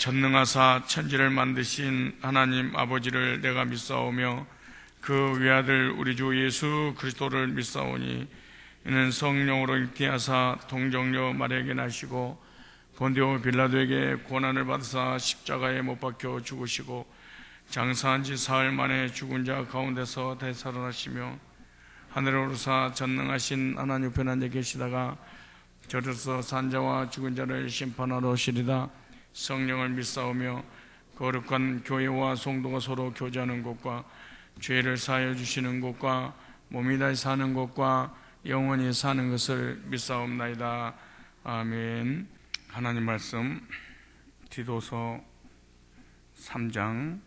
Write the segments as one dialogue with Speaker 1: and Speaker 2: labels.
Speaker 1: 전능하사 천지를 만드신 하나님 아버지를 내가 믿사오며 그 외아들 우리 주 예수 그리스도를 믿사오니 이는 성령으로 잉태하사 동정녀 마리아에게 나시고 본디오 빌라도에게 고난을 받으사 십자가에 못 박혀 죽으시고 장사한 지 사흘 만에 죽은 자 가운데서 되살아나시며 하늘에 오르사 전능하신 하나님 우편 앉아 계시다가 저리서 산자와 죽은 자를 심판하러 오시리다. 성령을 믿사오며 거룩한 교회와 성도가 서로 교제하는 곳과 죄를 사하여 주시는 곳과 몸이 다시 사는 곳과 영원히 사는 것을 믿사옵나이다. 아멘. 하나님 말씀 디도서 3장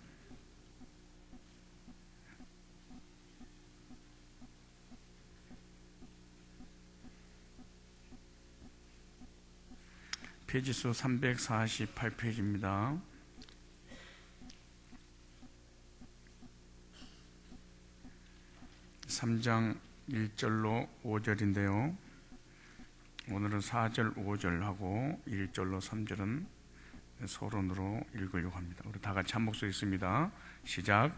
Speaker 1: 페이지수 348페이지입니다. (3장) 1절로 5절인데요 오늘은 4절 5절하고 1절로 3절은 서론으로 읽으려고 합니다. 우리 다 같이 한 목소리 있습니다. 시작.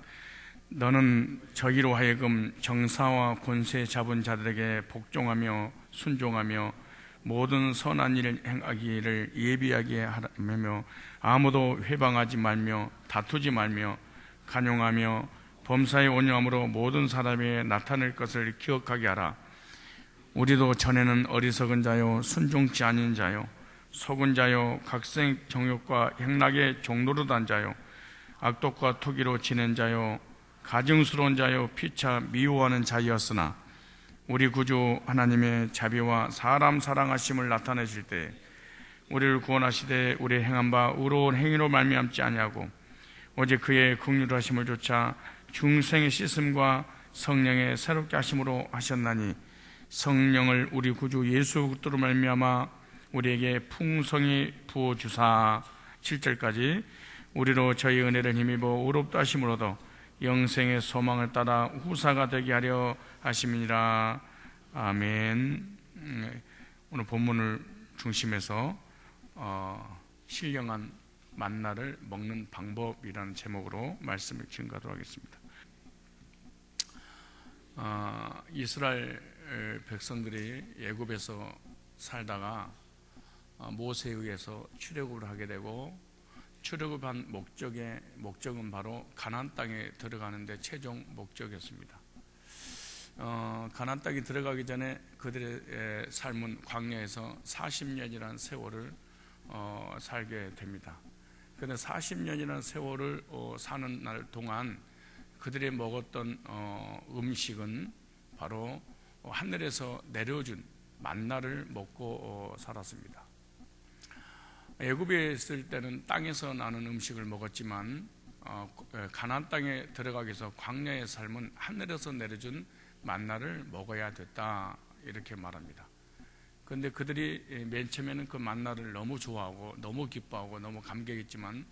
Speaker 1: 너는 저희로 하여금 정사와 권세 잡은 자들에게 복종하며 순종하며 모든 선한 일을 행하기를 예비하게 하며 아무도 회방하지 말며 다투지 말며 간용하며 범사의 온유함으로 모든 사람에 나타낼 것을 기억하게 하라. 우리도 전에는 어리석은 자요 순종치 아닌 자요 속은 자요 각성 정욕과 행락의 종노릇한 자요 악독과 투기로 지낸 자요 가증스러운 자요 피차 미워하는 자였으나 우리 구주 하나님의 자비와 사람 사랑하심을 나타내실 때 우리를 구원하시되 우리의 행한 바 의로운 행위로 말미암지 아니하고 오직 그의 긍휼하심을 조차 중생의 씻음과 성령의 새롭게 하심으로 하셨나니 성령을 우리 구주 예수 그리스도로 말미암아 우리에게 풍성히 부어주사 7절까지 우리로 저희 은혜를 힘입어 의롭다 하심으로도 영생의 소망을 따라 후사가 되게 하려 하심이니라. 아멘. 오늘 본문을 중심해서 신령한 만나를 먹는 방법이라는 제목으로 말씀을 증거하도록 하겠습니다. 이스라엘 백성들이 애굽에서 살다가 모세에 의해서 출애굽을 하게 되고 출애굽한 목적은 바로 가나안 땅에 들어가는데 최종 목적이었습니다. 가나안 땅에 들어가기 전에 그들의 삶은 광야에서 40년이라는 세월을 살게 됩니다. 그런데 40년이라는 세월을 사는 날 동안 그들이 먹었던 음식은 바로 하늘에서 내려준 만나를 먹고 살았습니다. 애굽에 있을 때는 땅에서 나는 음식을 먹었지만 가나안 땅에 들어가기 위해서 광야의 삶은 하늘에서 내려준 만나를 먹어야 됐다 이렇게 말합니다. 그런데 그들이 맨 처음에는 그 만나를 너무 좋아하고 너무 기뻐하고 너무 감격했지만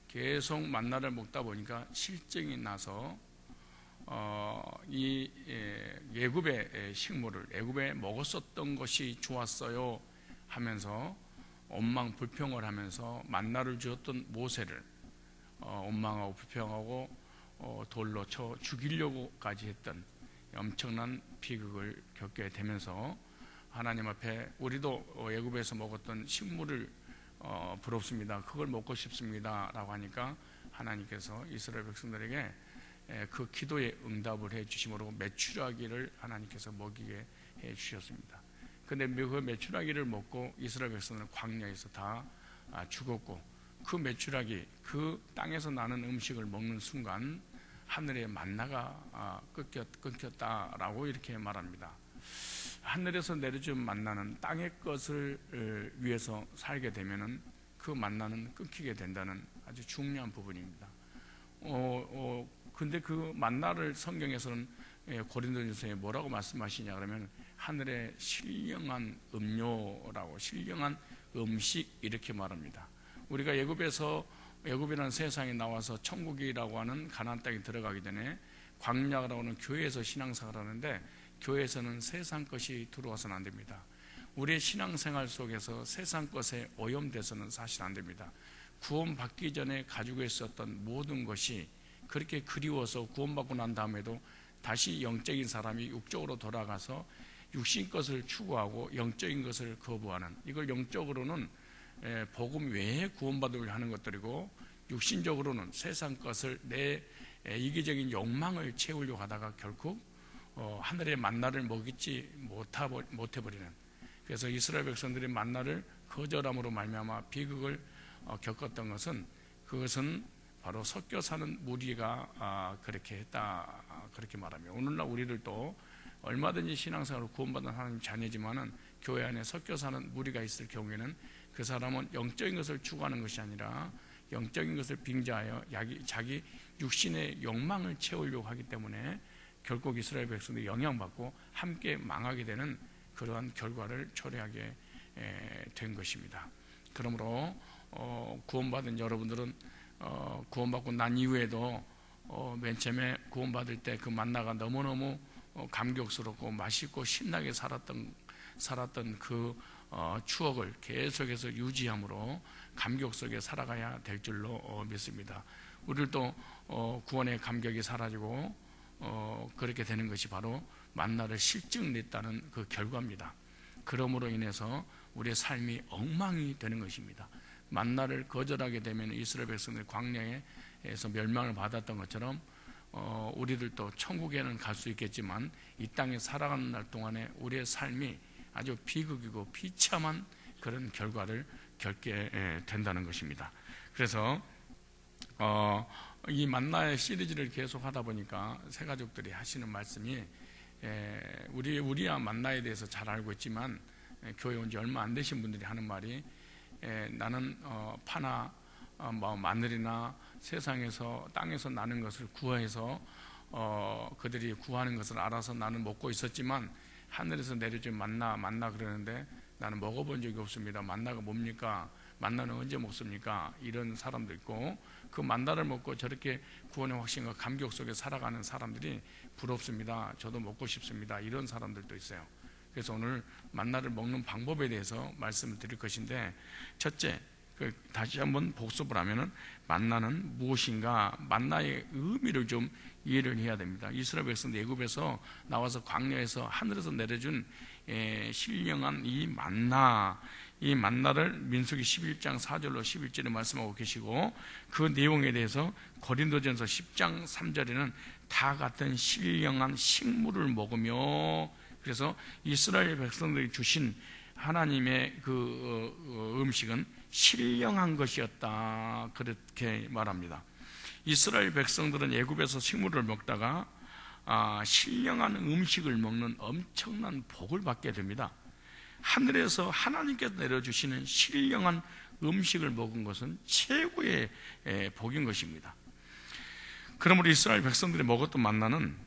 Speaker 1: 계속 만나를 먹다 보니까 실증이 나서 이 애굽의 식물을 애굽에 먹었었던 것이 좋았어요 하면서 원망 불평을 하면서 만나를 주었던 모세를 원망하고 불평하고 돌로 쳐 죽이려고까지 했던 엄청난 비극을 겪게 되면서 하나님 앞에 우리도 애굽에서 먹었던 식물을 부럽습니다. 그걸 먹고 싶습니다 라고 하니까 하나님께서 이스라엘 백성들에게 그 기도에 응답을 해 주심으로 메추라기를 하나님께서 먹이게 해 주셨습니다. 그런데 그 메추라기를 먹고 이스라엘 백성들은 광야에서 다 죽었고 그 메추라기 그 땅에서 나는 음식을 먹는 순간 하늘의 만나가 끊겼다라고 이렇게 말합니다. 하늘에서 내려준 만나는 땅의 것을 위해서 살게 되면은 그 만나는 끊기게 된다는 아주 중요한 부분입니다. 근데 그 만나를 성경에서는 고린도전서에 뭐라고 말씀하시냐 그러면 하늘의 신령한 음료라고 신령한 음식 이렇게 말합니다. 우리가 애굽이라는 세상에 나와서 천국이라고 하는 가나안 땅에 들어가기 전에 광야라고 하는 교회에서 신앙생활을 하는데 교회에서는 세상 것이 들어와서는 안 됩니다. 우리의 신앙생활 속에서 세상 것에 오염돼서는 사실 안 됩니다. 구원받기 전에 가지고 있었던 모든 것이 그렇게 그리워서 구원받고 난 다음에도 다시 영적인 사람이 육적으로 돌아가서 육신 것을 추구하고 영적인 것을 거부하는, 이걸 영적으로는 복음 외에 구원받으려 하는 것들이고, 육신적으로는 세상 것을 내 이기적인 욕망을 채우려고 하다가 결국 하늘의 만나를 먹이지 못해버리는, 그래서 이스라엘 백성들이 만나를 거절함으로 말미암아 비극을 겪었던 것은, 그것은 바로 섞여 사는 무리가 그렇게 했다, 그렇게 말하며, 오늘날 우리들도 얼마든지 신앙생활로 구원받은 하나님 자녀지만은 교회 안에 섞여 사는 무리가 있을 경우에는 그 사람은 영적인 것을 추구하는 것이 아니라 영적인 것을 빙자하여 자기 육신의 욕망을 채우려고 하기 때문에 결국 이스라엘 백성들이 영향받고 함께 망하게 되는 그러한 결과를 초래하게 된 것입니다. 그러므로 구원받은 여러분들은 구원받고 난 이후에도 맨 처음에 구원받을 때 그 만나가 너무너무 감격스럽고 맛있고 신나게 살았던 그 추억을 계속해서 유지함으로 감격 속에 살아가야 될 줄로 믿습니다. 우리도 구원의 감격이 사라지고 그렇게 되는 것이 바로 만나를 실증냈다는 그 결과입니다. 그러므로 인해서 우리의 삶이 엉망이 되는 것입니다. 만나를 거절하게 되면 이스라엘 백성들 광야에서 멸망을 받았던 것처럼 우리들도 천국에는 갈 수 있겠지만 이 땅에 살아가는 날 동안에 우리의 삶이 아주 비극이고 비참한 그런 결과를 겪게 된다는 것입니다. 그래서 이 만나의 시리즈를 계속 하다 보니까 새 가족들이 하시는 말씀이, 우리야 만나에 대해서 잘 알고 있지만 교회 온 지 얼마 안 되신 분들이 하는 말이, 나는 파나 마늘이나 세상에서 땅에서 나는 것을 구해서 그들이 구하는 것을 알아서 나는 먹고 있었지만 하늘에서 내려준 만나 그러는데 나는 먹어본 적이 없습니다. 만나가 뭡니까? 만나는 언제 먹습니까? 이런 사람도 있고, 그 만나를 먹고 저렇게 구원의 확신과 감격 속에 살아가는 사람들이 부럽습니다. 저도 먹고 싶습니다. 이런 사람들도 있어요. 그래서 오늘 만나를 먹는 방법에 대해서 말씀을 드릴 것인데, 첫째, 다시 한번 복습을 하면은 만나는 무엇인가, 만나의 의미를 좀 이해를 해야 됩니다. 이스라엘 백성들 애굽에서 나와서 광야에서 하늘에서 내려준 신령한 이 만나를 민수기 11장 4절로 11절에 말씀하고 계시고, 그 내용에 대해서 고린도전서 10장 3절에는 다 같은 신령한 식물을 먹으며, 그래서 이스라엘 백성들이 주신 하나님의 그 음식은 신령한 것이었다, 그렇게 말합니다. 이스라엘 백성들은 애굽에서 식물을 먹다가 신령한 음식을 먹는 엄청난 복을 받게 됩니다. 하늘에서 하나님께서 내려주시는 신령한 음식을 먹은 것은 최고의 복인 것입니다. 그러므로 이스라엘 백성들이 먹었던 만나는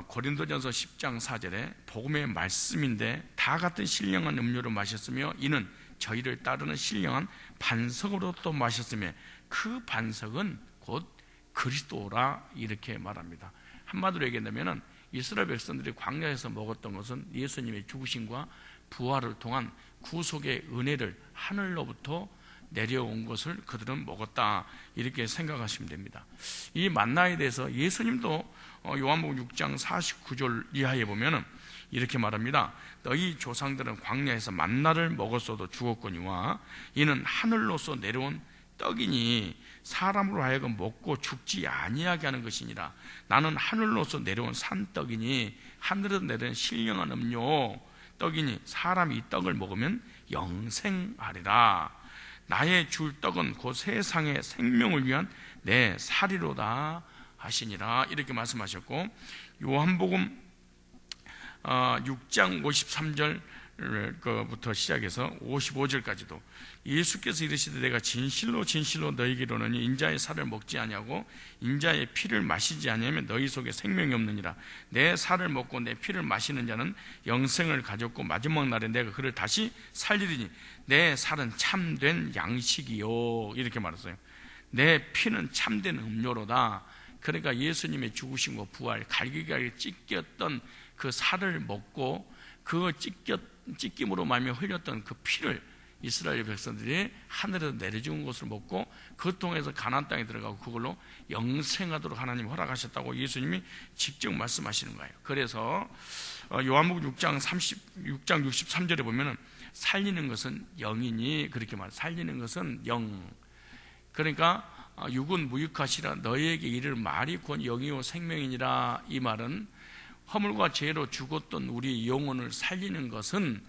Speaker 1: 고린도전서 10장 4절에 복음의 말씀인데, 다 같은 신령한 음료를 마셨으며 이는 저희를 따르는 신령한 반석으로 또 마셨으며 그 반석은 곧 그리스도라, 이렇게 말합니다. 한마디로 얘기한다면 이스라엘 백성들이 광야에서 먹었던 것은 예수님의 죽으심과 부활을 통한 구속의 은혜를 하늘로부터 내려온 것을 그들은 먹었다, 이렇게 생각하시면 됩니다. 이 만나에 대해서 예수님도 요한복음 6장 49절 이하에 보면 이렇게 말합니다. 너희 조상들은 광야에서 만나를 먹었어도 죽었거니와 이는 하늘로서 내려온 떡이니 사람으로 하여금 먹고 죽지 아니하게 하는 것이니라. 나는 하늘로서 내려온 산떡이니 하늘에서 내려온 신령한 음료 떡이니 사람이 이 떡을 먹으면 영생하리라. 나의 줄 떡은 곧 세상의 생명을 위한 내 살이로다 하시니라, 이렇게 말씀하셨고, 요한복음 6장 53절부터 시작해서 55절까지도 예수께서 이르시되 내가 진실로 진실로 너희에게 이르노니 인자의 살을 먹지 아니하고 인자의 피를 마시지 아니하면 너희 속에 생명이 없느니라. 내 살을 먹고 내 피를 마시는 자는 영생을 가졌고 마지막 날에 내가 그를 다시 살리리니 내 살은 참된 양식이요, 이렇게 말했어요. 내 피는 참된 음료로다. 그러니까 예수님의 죽으심과 부활, 갈기갈기 찢겼던 그 살을 먹고 그 찢김으로 말미암아 흘렸던 그 피를 이스라엘 백성들이 하늘에서 내려준 것을 먹고 그 통해서 가나안 땅에 들어가고 그걸로 영생하도록 하나님이 허락하셨다고 예수님이 직접 말씀하시는 거예요. 그래서 요한복음 6장 63절에 보면은 살리는 것은 영이니 그렇게 말해요. 살리는 것은 영. 그러니까 육은 무익하시라 너희에게 이를 말이 곧 영이요 생명이니라. 이 말은 허물과 죄로 죽었던 우리 영혼을 살리는 것은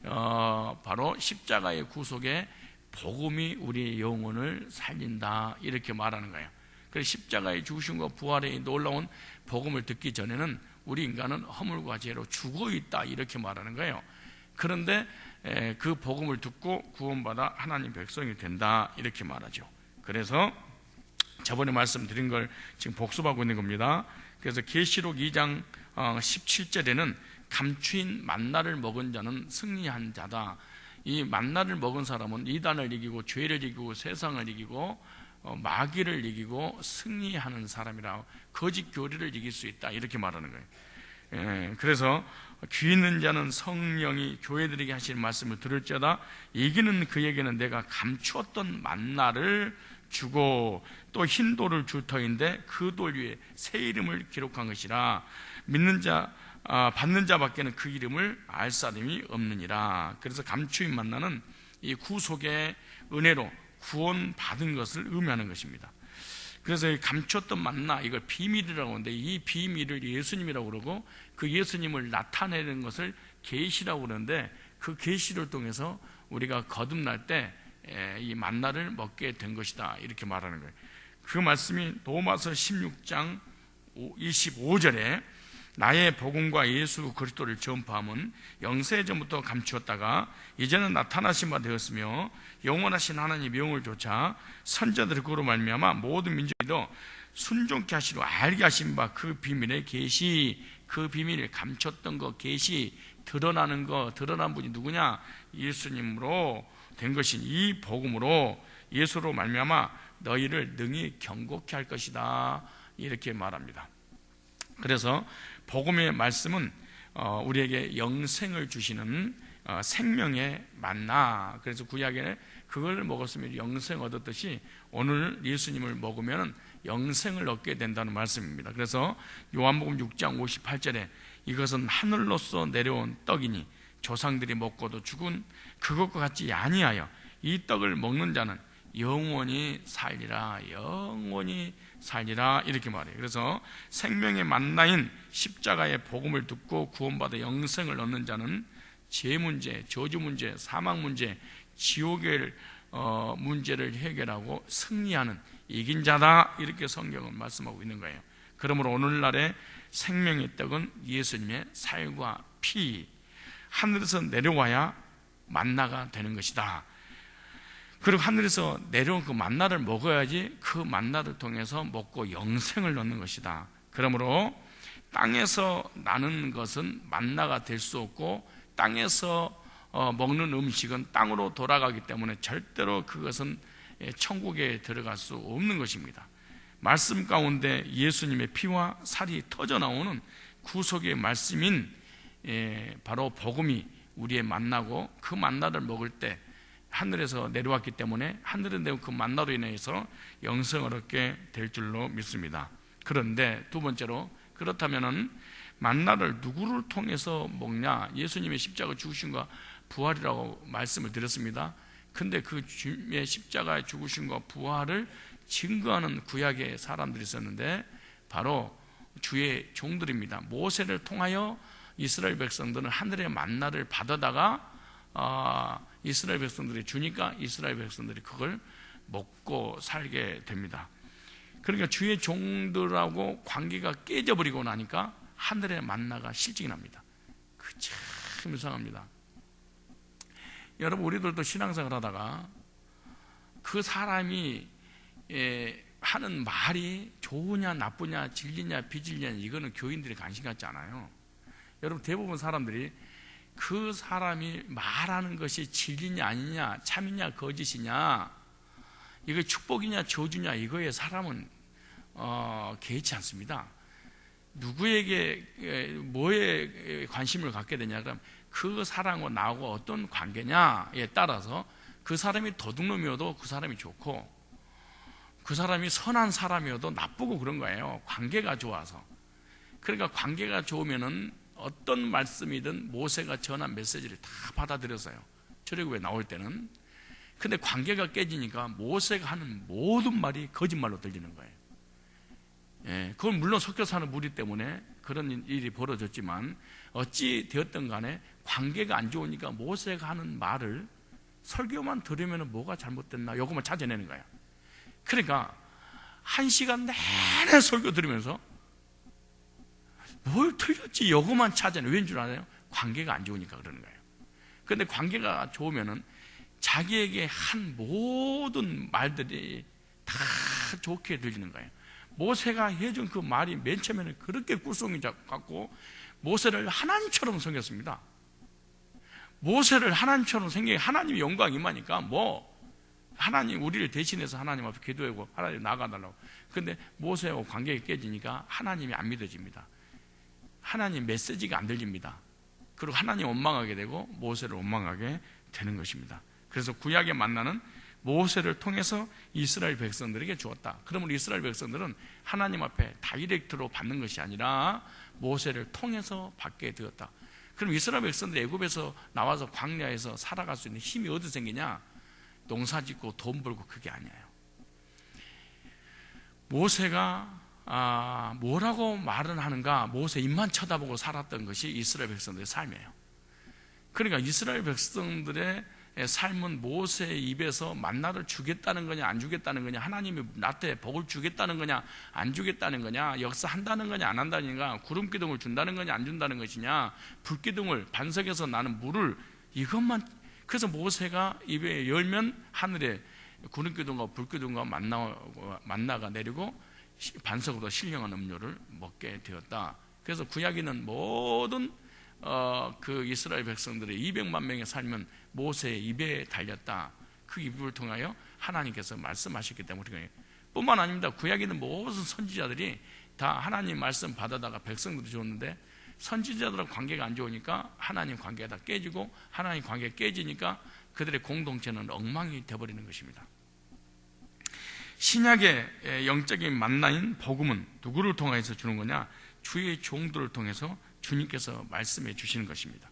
Speaker 1: 바로 십자가의 구속에 복음이 우리의 영혼을 살린다 이렇게 말하는 거예요. 그래서 십자가의 죽으심과 부활의 놀라운 복음을 듣기 전에는 우리 인간은 허물과 죄로 죽어 있다 이렇게 말하는 거예요. 그런데 그 복음을 듣고 구원받아 하나님 백성이 된다 이렇게 말하죠. 그래서 저번에 말씀드린 걸 지금 복습하고 있는 겁니다. 그래서 계시록 2장 17절에는 감추인 만나를 먹은 자는 승리한 자다. 이 만나를 먹은 사람은 이단을 이기고 죄를 이기고 세상을 이기고 마귀를 이기고 승리하는 사람이라, 거짓 교리를 이길 수 있다 이렇게 말하는 거예요. 그래서 귀 있는 자는 성령이 교회들에게 하시는 말씀을 들을지어다 이기는 그에게는 내가 감추었던 만나를 주고 또 흰 돌을 줄 터인데 그 돌 위에 새 이름을 기록한 것이라. 믿는 자 받는 자밖에는 그 이름을 알 사람이 없느니라. 그래서 감추인 만나는 이 구속의 은혜로 구원 받은 것을 의미하는 것입니다. 그래서 감췄던 만나 이걸 비밀이라고 하는데 이 비밀을 예수님이라고 그러고 그 예수님을 나타내는 것을 계시라고 그러는데 그 계시를 통해서 우리가 거듭날 때 이 만나를 먹게 된 것이다 이렇게 말하는 거예요. 그 말씀이 로마서 16장 25절에 나의 복음과 예수 그리스도를 전파함은 영세전부터 감추었다가 이제는 나타나신 바 되었으며 영원하신 하나님 영을 조차 선자들의 그로 말미암아 모든 민족이도 순종케 하시려 알게 하신 바 그 비밀의 계시, 그 비밀을 감췄던 거 계시, 드러나는 거, 드러난 분이 누구냐? 예수님으로 된 것인 이 복음으로 예수로 말미암아 너희를 능히 경고케 할 것이다 이렇게 말합니다. 그래서 복음의 말씀은 우리에게 영생을 주시는 생명의 만나. 그래서 구약에 그걸 먹었으면 영생 얻었듯이 오늘 예수님을 먹으면 영생을 얻게 된다는 말씀입니다. 그래서 요한복음 6장 58절에 이것은 하늘로서 내려온 떡이니 조상들이 먹고도 죽은 그것과 같지 아니하여 이 떡을 먹는 자는 영원히 살리라, 영원히 살리라 이렇게 말해요. 그래서 생명의 만나인 십자가의 복음을 듣고 구원받아 영생을 얻는 자는 죄 문제, 저주 문제, 사망 문제, 지옥의 문제를 해결하고 승리하는 이긴 자다 이렇게 성경은 말씀하고 있는 거예요. 그러므로 오늘날의 생명의 떡은 예수님의 살과 피, 하늘에서 내려와야 만나가 되는 것이다. 그리고 하늘에서 내려온 그 만나를 먹어야지 그 만나를 통해서 먹고 영생을 얻는 것이다. 그러므로 땅에서 나는 것은 만나가 될 수 없고 땅에서 먹는 음식은 땅으로 돌아가기 때문에 절대로 그것은 천국에 들어갈 수 없는 것입니다. 말씀 가운데 예수님의 피와 살이 터져 나오는 구속의 말씀인 바로 복음이 우리의 만나고 그 만나를 먹을 때 하늘에서 내려왔기 때문에 하늘에 내려온 그 만나로 인해서 영생을 얻게 될 줄로 믿습니다. 그런데 두 번째로 그렇다면은 만나를 누구를 통해서 먹냐? 예수님의 십자가 죽으심과 부활이라고 말씀을 드렸습니다. 근데 그 주의 십자가의 죽으심과 부활을 증거하는 구약의 사람들이 있었는데 바로 주의 종들입니다. 모세를 통하여 이스라엘 백성들은 하늘의 만나를 받아다가 이스라엘 백성들이 주니까 이스라엘 백성들이 그걸 먹고 살게 됩니다. 그러니까 주의 종들하고 관계가 깨져버리고 나니까 하늘의 만나가 실증이 납니다. 그 참 이상합니다. 여러분, 우리들도 신앙생활 하다가 그 사람이 하는 말이 좋으냐 나쁘냐 진리냐 비진리냐 이거는 교인들이 관심 갖지 않아요. 여러분, 대부분 사람들이 그 사람이 말하는 것이 진리냐 아니냐 참이냐 거짓이냐 이거 축복이냐 저주냐 이거에 사람은 개의치 않습니다. 누구에게 뭐에 관심을 갖게 되냐 그러면 그 사람과 나하고 어떤 관계냐에 따라서 그 사람이 도둑놈이어도 그 사람이 좋고 그 사람이 선한 사람이어도 나쁘고 그런 거예요. 관계가 좋아서. 그러니까 관계가 좋으면은 어떤 말씀이든 모세가 전한 메시지를 다 받아들였어요. 출애굽에 나올 때는. 근데 관계가 깨지니까 모세가 하는 모든 말이 거짓말로 들리는 거예요. 예, 그건 물론 섞여 사는 무리 때문에 그런 일이 벌어졌지만 어찌 되었든 간에 관계가 안 좋으니까 모세가 하는 말을 설교만 들으면 뭐가 잘못됐나 요것만 찾아내는 거예요. 그러니까 1시간 내내 설교 들으면서 뭘 틀렸지 요것만 찾아내. 왠 줄 알아요? 관계가 안 좋으니까 그러는 거예요. 그런데 관계가 좋으면은 자기에게 한 모든 말들이 다 좋게 들리는 거예요. 모세가 해준 그 말이 맨 처음에는 그렇게 꿀송이 같고 모세를 하나님처럼 섬겼습니다. 모세를 하나님처럼 생긴 하나님의 영광이 임하니까 하나님 우리를 대신해서 하나님 앞에 기도하고 하나님 나가달라고. 그런데 모세와 관계가 깨지니까 하나님이 안 믿어집니다. 하나님 메시지가 안 들립니다. 그리고 하나님 원망하게 되고 모세를 원망하게 되는 것입니다. 그래서 구약의 만나는 모세를 통해서 이스라엘 백성들에게 주었다. 그러면 이스라엘 백성들은 하나님 앞에 다이렉트로 받는 것이 아니라 모세를 통해서 받게 되었다. 그럼 이스라엘 백성들이 애굽에서 나와서 광야에서 살아갈 수 있는 힘이 어디서 생기냐? 농사 짓고 돈 벌고 그게 아니에요. 모세가 뭐라고 말은 하는가? 모세 입만 쳐다보고 살았던 것이 이스라엘 백성들의 삶이에요. 그러니까 이스라엘 백성들의 삶은 모세의 입에서 만나를 주겠다는 거냐 안 주겠다는 거냐, 하나님이 나한테 복을 주겠다는 거냐 안 주겠다는 거냐, 역사한다는 거냐 안 한다는 거냐, 구름기둥을 준다는 거냐 안 준다는 것이냐, 불기둥을 반석에서 나는 물을, 이것만. 그래서 모세가 입에 열면 하늘에 구름기둥과 불기둥과 만나가 내리고 반석으로 신령한 음료를 먹게 되었다. 그래서 구약에는 모든 그 이스라엘 백성들의 200만 명의 삶은 모세의 입에 달렸다. 그 입을 통하여 하나님께서 말씀하셨기 때문에. 뿐만 아닙니다. 구약에 있는 모든 선지자들이 다 하나님 말씀 받아다가 백성들이 줬는데 선지자들하고 관계가 안 좋으니까 하나님 관계가 다 깨지고 하나님 관계가 깨지니까 그들의 공동체는 엉망이 되어버리는 것입니다. 신약의 영적인 만나인 복음은 누구를 통해서 주는 거냐? 주의 종들을 통해서 주님께서 말씀해 주시는 것입니다.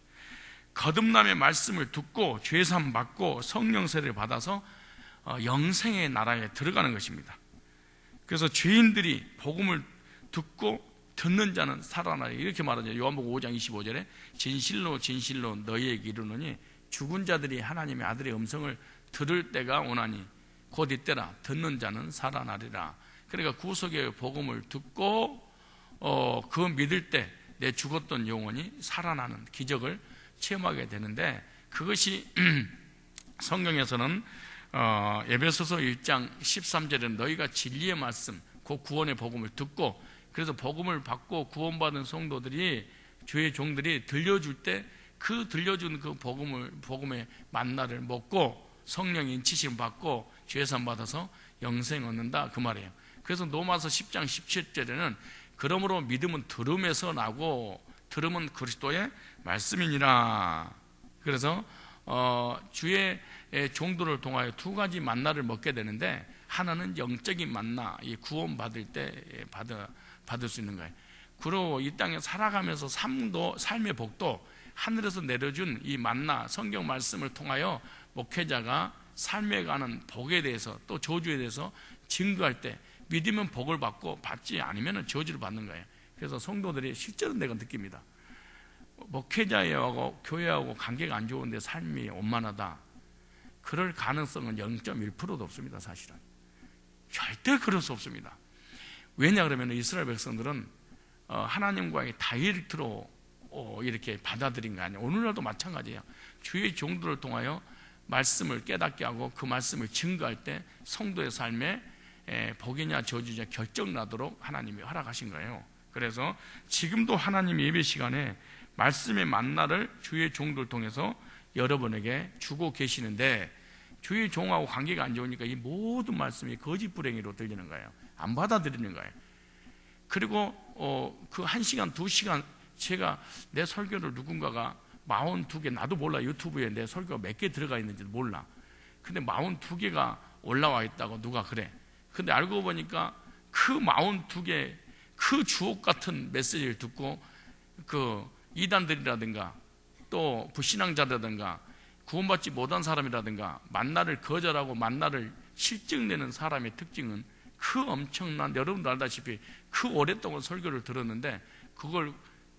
Speaker 1: 거듭남의 말씀을 듣고 죄사함 받고 성령 세례를 받아서 영생의 나라에 들어가는 것입니다. 그래서 죄인들이 복음을 듣고 듣는 자는 살아나리, 이렇게 말하죠. 요한복음 5장 25절에 진실로 진실로 너희에게 이르노니 죽은 자들이 하나님의 아들의 음성을 들을 때가 오나니 곧 이때라 듣는 자는 살아나리라. 그러니까 구속의 복음을 듣고 그 믿을 때 내 죽었던 영혼이 살아나는 기적을 체험하게 되는데, 그것이 성경에서는 에베소서 1장 13절에 너희가 진리의 말씀 그 구원의 복음을 듣고, 그래서 복음을 받고 구원받은 성도들이 주의 종들이 들려줄 때 그 들려준 그 복음의 만나를 먹고 성령의 인치심 받고 죄사함 받아서 영생 얻는다, 그 말이에요. 그래서 로마서 10장 17절에는 그러므로 믿음은 들음에서 나고 들음은 그리스도의 말씀이니라. 그래서 주의 종들을 통하여 두 가지 만나를 먹게 되는데, 하나는 영적인 만나, 이 구원 받을 때 받을 수 있는 거예요. 그리고 이 땅에 살아가면서 삶의 복도 하늘에서 내려준 이 만나, 성경 말씀을 통하여 목회자가 삶에 관한 복에 대해서 또 저주에 대해서 증거할 때 믿으면 복을 받고 받지 않으면 저주를 받는 거예요. 그래서 성도들이 실제로 내가 느낍니다. 목회자하고 교회하고 관계가 안 좋은데 삶이 원만하다, 그럴 가능성은 0.1%도 없습니다. 사실은 절대 그럴 수 없습니다. 왜냐 그러면 이스라엘 백성들은 하나님과의 다이렉트로 이렇게 받아들인 거 아니에요. 오늘날도 마찬가지예요. 주의 종들을 통하여 말씀을 깨닫게 하고 그 말씀을 증거할 때 성도의 삶에 복이냐 저주냐 결정나도록 하나님이 허락하신 거예요. 그래서 지금도 하나님이 예배 시간에 말씀의 만나를 주의 종들 통해서 여러분에게 주고 계시는데, 주의 종하고 관계가 안 좋으니까 이 모든 말씀이 거짓 불행이로 들리는 거예요. 안 받아들이는 거예요. 그리고 그 1시간, 2시간 제가 내 설교를 누군가가 42개, 나도 몰라. 유튜브에 내 설교가 몇 개 들어가 있는지도 몰라. 근데 42개가 올라와 있다고 누가 그래. 근데 알고 보니까 그 42개 그 주옥 같은 메시지를 듣고 그 이단들이라든가 또 불신앙자라든가 구원받지 못한 사람이라든가 만나를 거절하고 만나를 실증내는 사람의 특징은 그 엄청난, 여러분도 알다시피 그 오랫동안 설교를 들었는데 그걸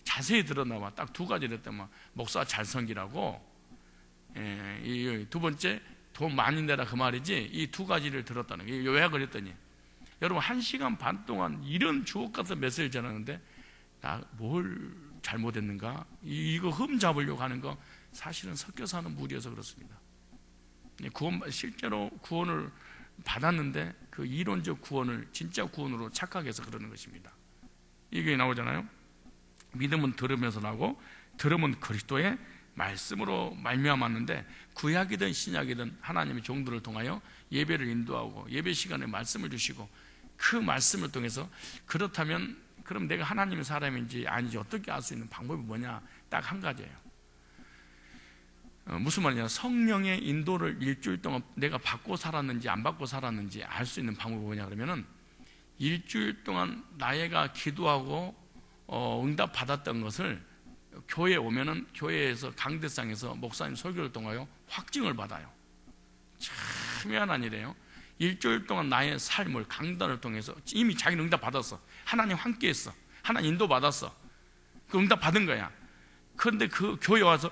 Speaker 1: 자세히 들었나봐. 딱 2가지를 했더만 목사 잘 섬기라고, 이 두 번째 돈 많이 내라 그 말이지. 이 2가지를 들었다는 거예요. 요약을 했더니 여러분 1시간 반 동안 이런 주옥 같은 메시지를 전하는데 나 뭘 잘못했는가? 이거 흠 잡으려고 하는 거 사실은 섞여서 하는 무리여서 그렇습니다. 실제로 구원을 받았는데 그 이론적 구원을 진짜 구원으로 착각해서 그러는 것입니다. 이게 나오잖아요. 믿음은 들으면서 나고 들음은 그리스도의 말씀으로 말미암았는데 구약이든 신약이든 하나님의 종들을 통하여 예배를 인도하고 예배 시간에 말씀을 주시고 그 말씀을 통해서 그렇다면 그럼 내가 하나님의 사람인지 아닌지 어떻게 알 수 있는 방법이 뭐냐? 딱 한 가지예요. 무슨 말이냐? 성령의 인도를 일주일 동안 내가 받고 살았는지 안 받고 살았는지 알 수 있는 방법이 뭐냐 그러면은 일주일 동안 나애가 기도하고 응답 받았던 것을 교회에 오면은 교회에서 강대상에서 목사님 설교를 통하여 확증을 받아요. 참 희한한 일이에요. 일주일 동안 나의 삶을 강단을 통해서 이미 자기는 응답 받았어. 하나님 함께 했어. 하나님 인도 받았어. 그 응답 받은 거야. 그런데 그 교회 와서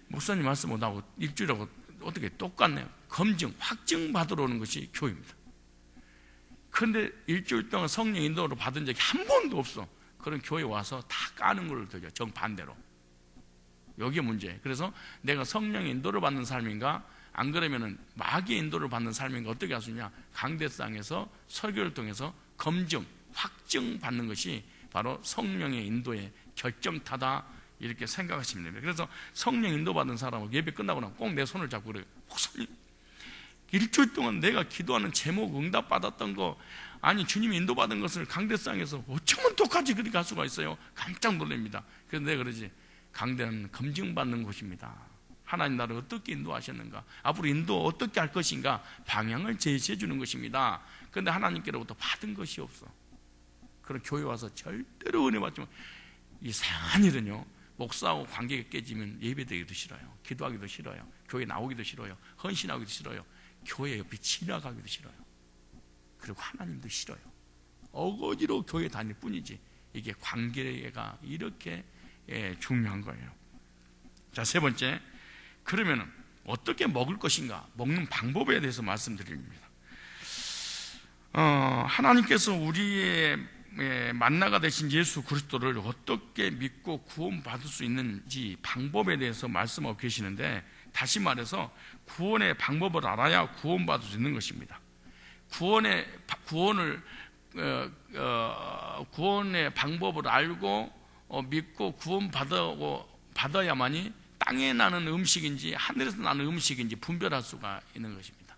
Speaker 1: 목사님 말씀 못하고 일주일하고 어떻게 똑같네요. 검증, 확증 받으러 오는 것이 교회입니다. 그런데 일주일 동안 성령 인도를 받은 적이 한 번도 없어. 그런 교회 와서 다 까는 걸 들려. 정반대로. 여기에 문제예요. 그래서 내가 성령 인도를 받는 삶인가 안 그러면은 마귀의 인도를 받는 삶인가 어떻게 할 수 있냐? 강대상에서 설교를 통해서 검증, 확증 받는 것이 바로 성령의 인도의 결정타다 이렇게 생각하시면 됩니다. 그래서 성령 인도 받은 사람은 예배 끝나고 나면 꼭 내 손을 잡고 그래요. 목사님, 일주일 동안 내가 기도하는 제목 응답 받았던 거 아니 주님이 인도받은 것을 강대상에서 어쩌면 똑같이 그렇게 할 수가 있어요. 깜짝 놀랍니다. 그래서 내가 그러지 강대는 검증받는 곳입니다. 하나님 나를 어떻게 인도하셨는가, 앞으로 인도 어떻게 할 것인가 방향을 제시해 주는 것입니다. 그런데 하나님께로부터 받은 것이 없어. 그런 교회 와서 절대로 은혜 받지만 이상한 일은요, 목사하고 관계가 깨지면 예배드리기도 싫어요. 기도하기도 싫어요. 교회 나오기도 싫어요. 헌신하기도 싫어요. 교회 옆에 지나가기도 싫어요. 그리고 하나님도 싫어요. 어거지로 교회 다닐 뿐이지 이게 관계가 이렇게 중요한 거예요. 자, 세 번째, 그러면 어떻게 먹을 것인가, 먹는 방법에 대해서 말씀드립니다. 하나님께서 우리의 만나가 되신 예수 그리스도를 어떻게 믿고 구원받을 수 있는지 방법에 대해서 말씀하고 계시는데, 다시 말해서 구원의 방법을 알아야 구원받을 수 있는 것입니다. 구원의 방법을 알고 믿고 구원받아야만이 땅에 나는 음식인지 하늘에서 나는 음식인지 분별할 수가 있는 것입니다.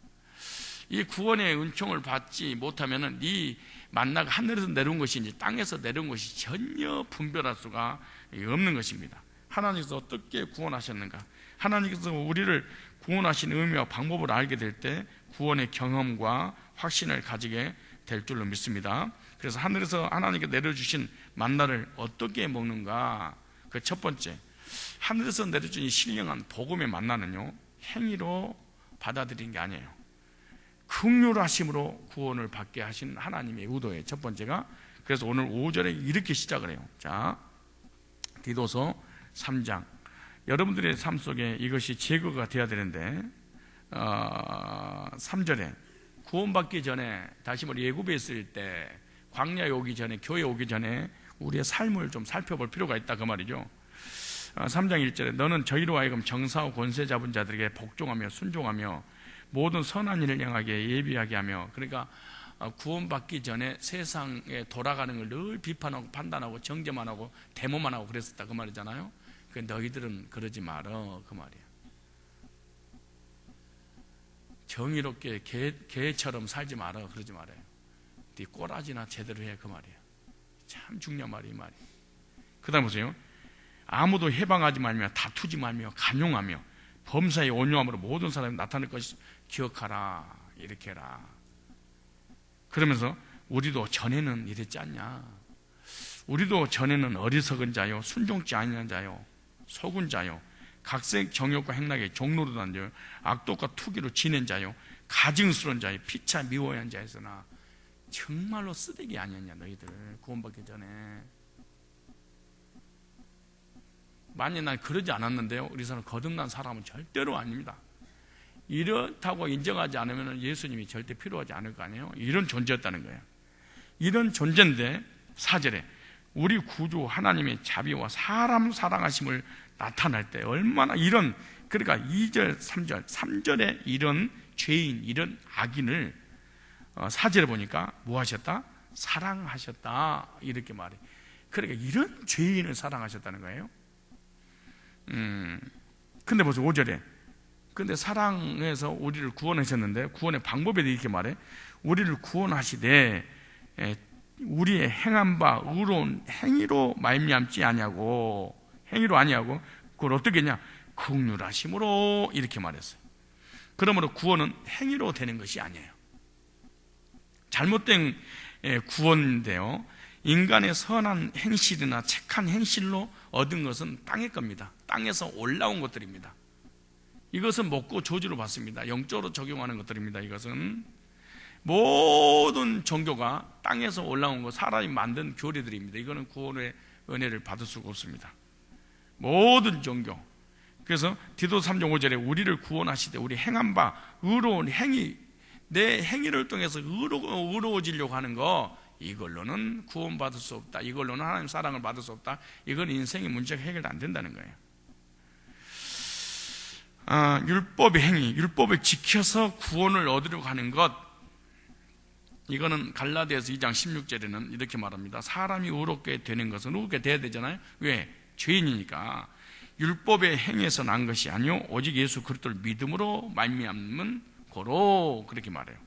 Speaker 1: 이 구원의 은총을 받지 못하면은 이 만나가 하늘에서 내려온 것인지 땅에서 내려온 것이 전혀 분별할 수가 없는 것입니다. 하나님께서 어떻게 구원하셨는가, 하나님께서 우리를 구원하신 의미와 방법을 알게 될 때 구원의 경험과 확신을 가지게 될 줄로 믿습니다. 그래서 하늘에서 하나님께 내려주신 만나를 어떻게 먹는가, 그 첫 번째, 하늘에서 내려준 이 신령한 복음의 만나는요, 행위로 받아들이는 게 아니에요. 긍휼하심으로 구원을 받게 하신 하나님의 의도예요. 첫 번째가. 그래서 오늘 5절에 이렇게 시작을 해요. 자, 디도서 3장. 여러분들의 삶 속에 이것이 제거가 되어야 되는데 3절에 구원받기 전에, 다시 말해 예굽에 있을 때, 광야에 오기 전에, 교회에 오기 전에 우리의 삶을 좀 살펴볼 필요가 있다 그 말이죠. 3장 1절에 너는 저희로 하여금 정사와 권세 잡은 자들에게 복종하며 순종하며 모든 선한 일을 행하게 예비하게 하며, 그러니까 구원받기 전에 세상에 돌아가는 걸 늘 비판하고 판단하고 정죄만 하고 데모만 하고 그랬었다 그 말이잖아요. 그 너희들은 그러지 말어 그 말이에요. 정의롭게 개처럼 살지 말어 그러지 말아요. 네 꼬라지나 제대로 해 그 말이에요. 참 중요한 말이에요, 이 말이. 그 다음 보세요. 아무도 해방하지 말며 다투지 말며 간용하며 범사의 온유함으로 모든 사람이 나타낼 것을 기억하라. 이렇게 해라. 그러면서 우리도 전에는 이랬지 않냐. 우리도 전에는 어리석은 자요, 순종치 아니한 자요, 속은 자요, 각색 정욕과 행락에 종로로 단 자요, 악독과 투기로 지낸 자요, 가증스러운 자요, 피차 미워야 한 자였으나 정말로 쓰레기 아니었냐 너희들 구원받기 전에. 만약 난 그러지 않았는데요, 우리 사람 거듭난 사람은 절대로 아닙니다. 이렇다고 인정하지 않으면 예수님이 절대 필요하지 않을 거 아니에요. 이런 존재였다는 거예요. 이런 존재인데 4절에 우리 구주 하나님의 자비와 사람 사랑하심을 나타낼 때 얼마나 이런, 그러니까 2절 3절 3절에 이런 죄인, 이런 악인을 4절에 보니까 뭐 하셨다? 사랑하셨다. 이렇게 말해. 그러니까 이런 죄인을 사랑하셨다는 거예요. 근데 벌써 5절에 근데 사랑해서 우리를 구원하셨는데 구원의 방법에 대해 이렇게 말해. 우리를 구원하시되 우리의 행한 바 의로운 행위로 말미암지 아니하고, 행위로 아니하고 그걸 어떻게 했냐? 긍휼하심으로 이렇게 말했어요. 그러므로 구원은 행위로 되는 것이 아니에요. 잘못된 구원인데요, 인간의 선한 행실이나 착한 행실로 얻은 것은 땅의 겁니다. 땅에서 올라온 것들입니다. 이것은 먹고 저주로 받습니다. 영적으로 적용하는 것들입니다. 이것은 모든 종교가 땅에서 올라온 것, 사람이 만든 교리들입니다. 이거는 구원의 은혜를 받을 수가 없습니다. 모든 종교. 그래서 디도서 3장 5절에 우리를 구원하시되 우리 행한 바 의로운 행위, 내 행위를 통해서 의로워지려고 하는 거, 이걸로는 구원받을 수 없다. 이걸로는 하나님 사랑을 받을 수 없다. 이건 인생의 문제가 해결 안 된다는 거예요. 율법의 행위, 율법을 지켜서 구원을 얻으려고 하는 것, 이거는 갈라디아서 2장 16절에는 이렇게 말합니다. 사람이 의롭게 되는 것은 의롭게 돼야 되잖아요. 왜? 죄인이니까. 율법의 행위에서 난 것이 아니요 오직 예수 그리스도를 믿음으로 말미암는 고로, 그렇게 말해요.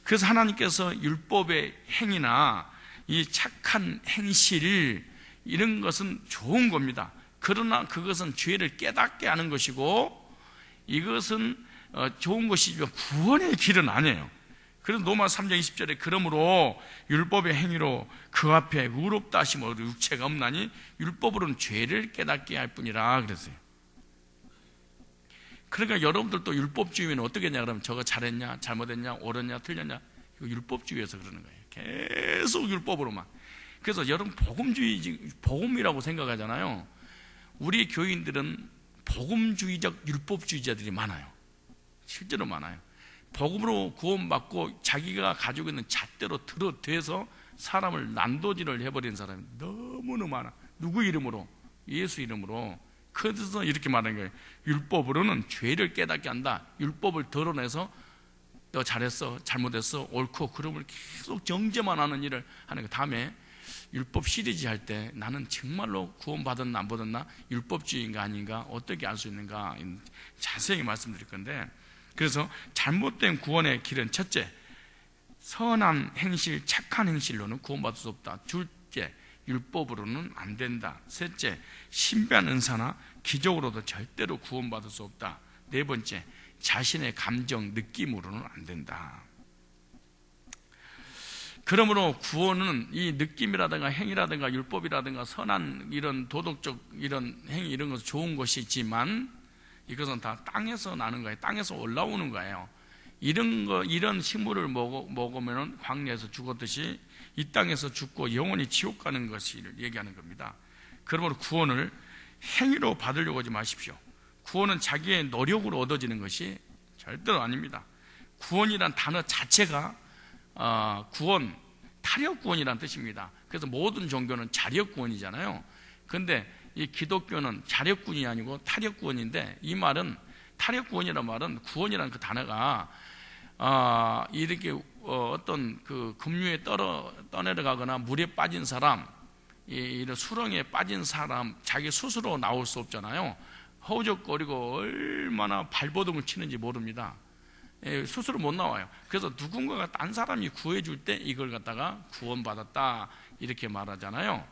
Speaker 1: 그래서 하나님께서 율법의 행위나 이 착한 행실, 이런 것은 좋은 겁니다. 그러나 그것은 죄를 깨닫게 하는 것이고, 이것은 좋은 것이지만 구원의 길은 아니에요. 그래서 로마 3장 20절에 그러므로 율법의 행위로 그 앞에 의롭다 하심으로 육체가 없나니 율법으로는 죄를 깨닫게 할 뿐이라 그랬어요. 그러니까 여러분들도 율법주의는 어떻게 했냐 그러면 저거 잘했냐, 잘못했냐, 옳았냐, 틀렸냐, 이거 율법주의에서 그러는 거예요. 계속 율법으로만. 그래서 여러분 복음이라고 생각하잖아요. 우리 교인들은 복음주의적 율법주의자들이 많아요. 실제로 많아요. 복음으로 구원받고 자기가 가지고 있는 잣대로 들어대서 사람을 난도질을 해버린 사람이 너무너무 많아. 누구 이름으로? 예수 이름으로. 그래서 이렇게 말하는 거예요. 율법으로는 죄를 깨닫게 한다. 율법을 드러내서 너 잘했어, 잘못했어, 옳고 그름을 계속 정죄만 하는 일을 하는 거. 다음에 율법 시리즈 할 때 나는 정말로 구원받았나 안 받았나, 율법주의인가 아닌가 어떻게 알 수 있는가 자세히 말씀드릴 건데, 그래서 잘못된 구원의 길은 첫째, 선한 행실, 착한 행실로는 구원받을 수 없다. 둘째, 율법으로는 안 된다. 셋째, 신비한 은사나 기적으로도 절대로 구원받을 수 없다. 네 번째, 자신의 감정, 느낌으로는 안 된다. 그러므로 구원은 이 느낌이라든가 행위라든가 율법이라든가 선한 이런 도덕적 이런 행위, 이런 것은 좋은 것이지만 이것은 다 땅에서 나는 거예요. 땅에서 올라오는 거예요. 이런 식물을 먹으면 광야에서 죽었듯이 이 땅에서 죽고 영원히 지옥 가는 것을 얘기하는 겁니다. 그러므로 구원을 행위로 받으려고 하지 마십시오. 구원은 자기의 노력으로 얻어지는 것이 절대로 아닙니다. 구원이란 단어 자체가 구원, 타력구원이란 뜻입니다. 그래서 모든 종교는 자력구원이잖아요. 근데 이 기독교는 자력구원이 아니고 타력구원인데, 이 말은, 타력구원이라는 말은 구원이라는 그 단어가 이렇게 어떤 그 급류에 떠내려가거나 물에 빠진 사람, 이런 수렁에 빠진 사람, 자기 스스로 나올 수 없잖아요. 허우적거리고 얼마나 발버둥을 치는지 모릅니다. 스스로 못 나와요. 그래서 누군가가 딴 사람이 구해줄 때 이걸 갖다가 구원받았다, 이렇게 말하잖아요.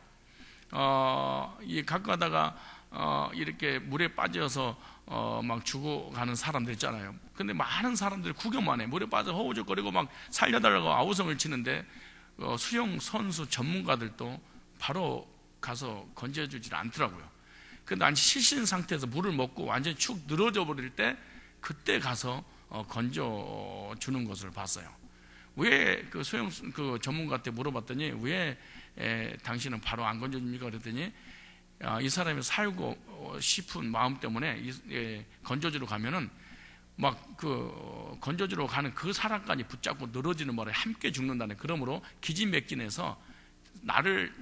Speaker 1: 이 가끔가다가 이렇게 물에 빠져서 막 죽어가는 사람들 있잖아요. 근데 많은 사람들이 구경만 해. 물에 빠져 허우적거리고 막 살려달라고 아우성을 치는데 수영 선수 전문가들도 바로 가서 건져주질 않더라고요. 근데 완전 실신 상태에서 물을 먹고 완전히 축 늘어져 버릴 때 그때 가서 건져주는 것을 봤어요. 왜 그 수영 그 전문가한테 물어봤더니 왜 당신은 바로 안 건져줍니까? 그랬더니 이 사람이 살고 싶은 마음 때문에 건져주러 가면은 막 그 건져주러 가는 그 사람까지 붙잡고 늘어지는 바람에 함께 죽는다는, 그러므로 기진맥진해서 나를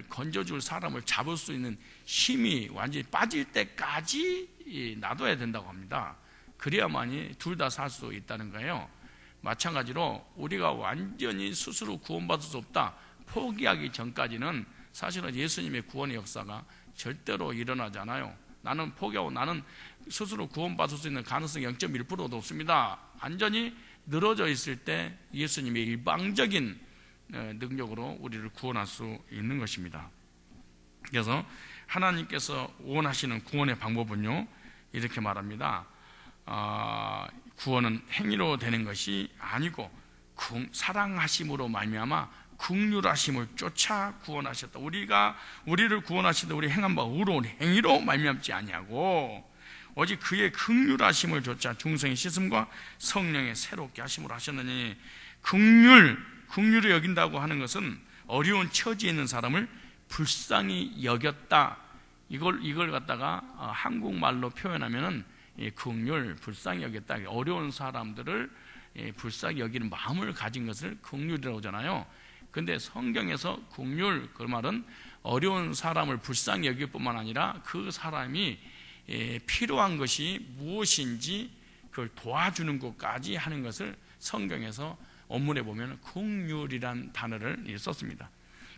Speaker 1: 건져줄 사람을 잡을 수 있는 힘이 완전히 빠질 때까지 놔둬야 된다고 합니다. 그래야만이 둘 다 살 수 있다는 거예요. 마찬가지로 우리가 완전히 스스로 구원받을 수 없다 포기하기 전까지는 사실은 예수님의 구원의 역사가 절대로 일어나지 않아요. 나는 포기하고 나는 스스로 구원받을 수 있는 가능성이 0.1%도 없습니다. 완전히 늘어져 있을 때 예수님의 일방적인 능력으로 우리를 구원할 수 있는 것입니다. 그래서 하나님께서 원하시는 구원의 방법은요, 이렇게 말합니다. 구원은 행위로 되는 것이 아니고 사랑하심으로 말미암아 긍휼하심을 쫓아 구원하셨다. 우리를 구원하시다 우리 행한 바 의로운 행위로 말미암지 아니하고 오직 그의 긍휼하심을 쫓아 중생의 씻음과 성령의 새롭게 하심으로 하셨느니, 긍휼을 여긴다고 하는 것은 어려운 처지에 있는 사람을 불쌍히 여겼다. 이걸 갖다가 한국말로 표현하면은 긍휼, 불쌍히 여겼다. 어려운 사람들을 불쌍히 여기는 마음을 가진 것을 긍휼이라고 하잖아요. 근데 성경에서 긍휼, 그 말은 어려운 사람을 불쌍히 여길 뿐만 아니라 그 사람이 필요한 것이 무엇인지 그걸 도와주는 것까지 하는 것을 성경에서 원문에 보면 긍휼이란 단어를 썼습니다.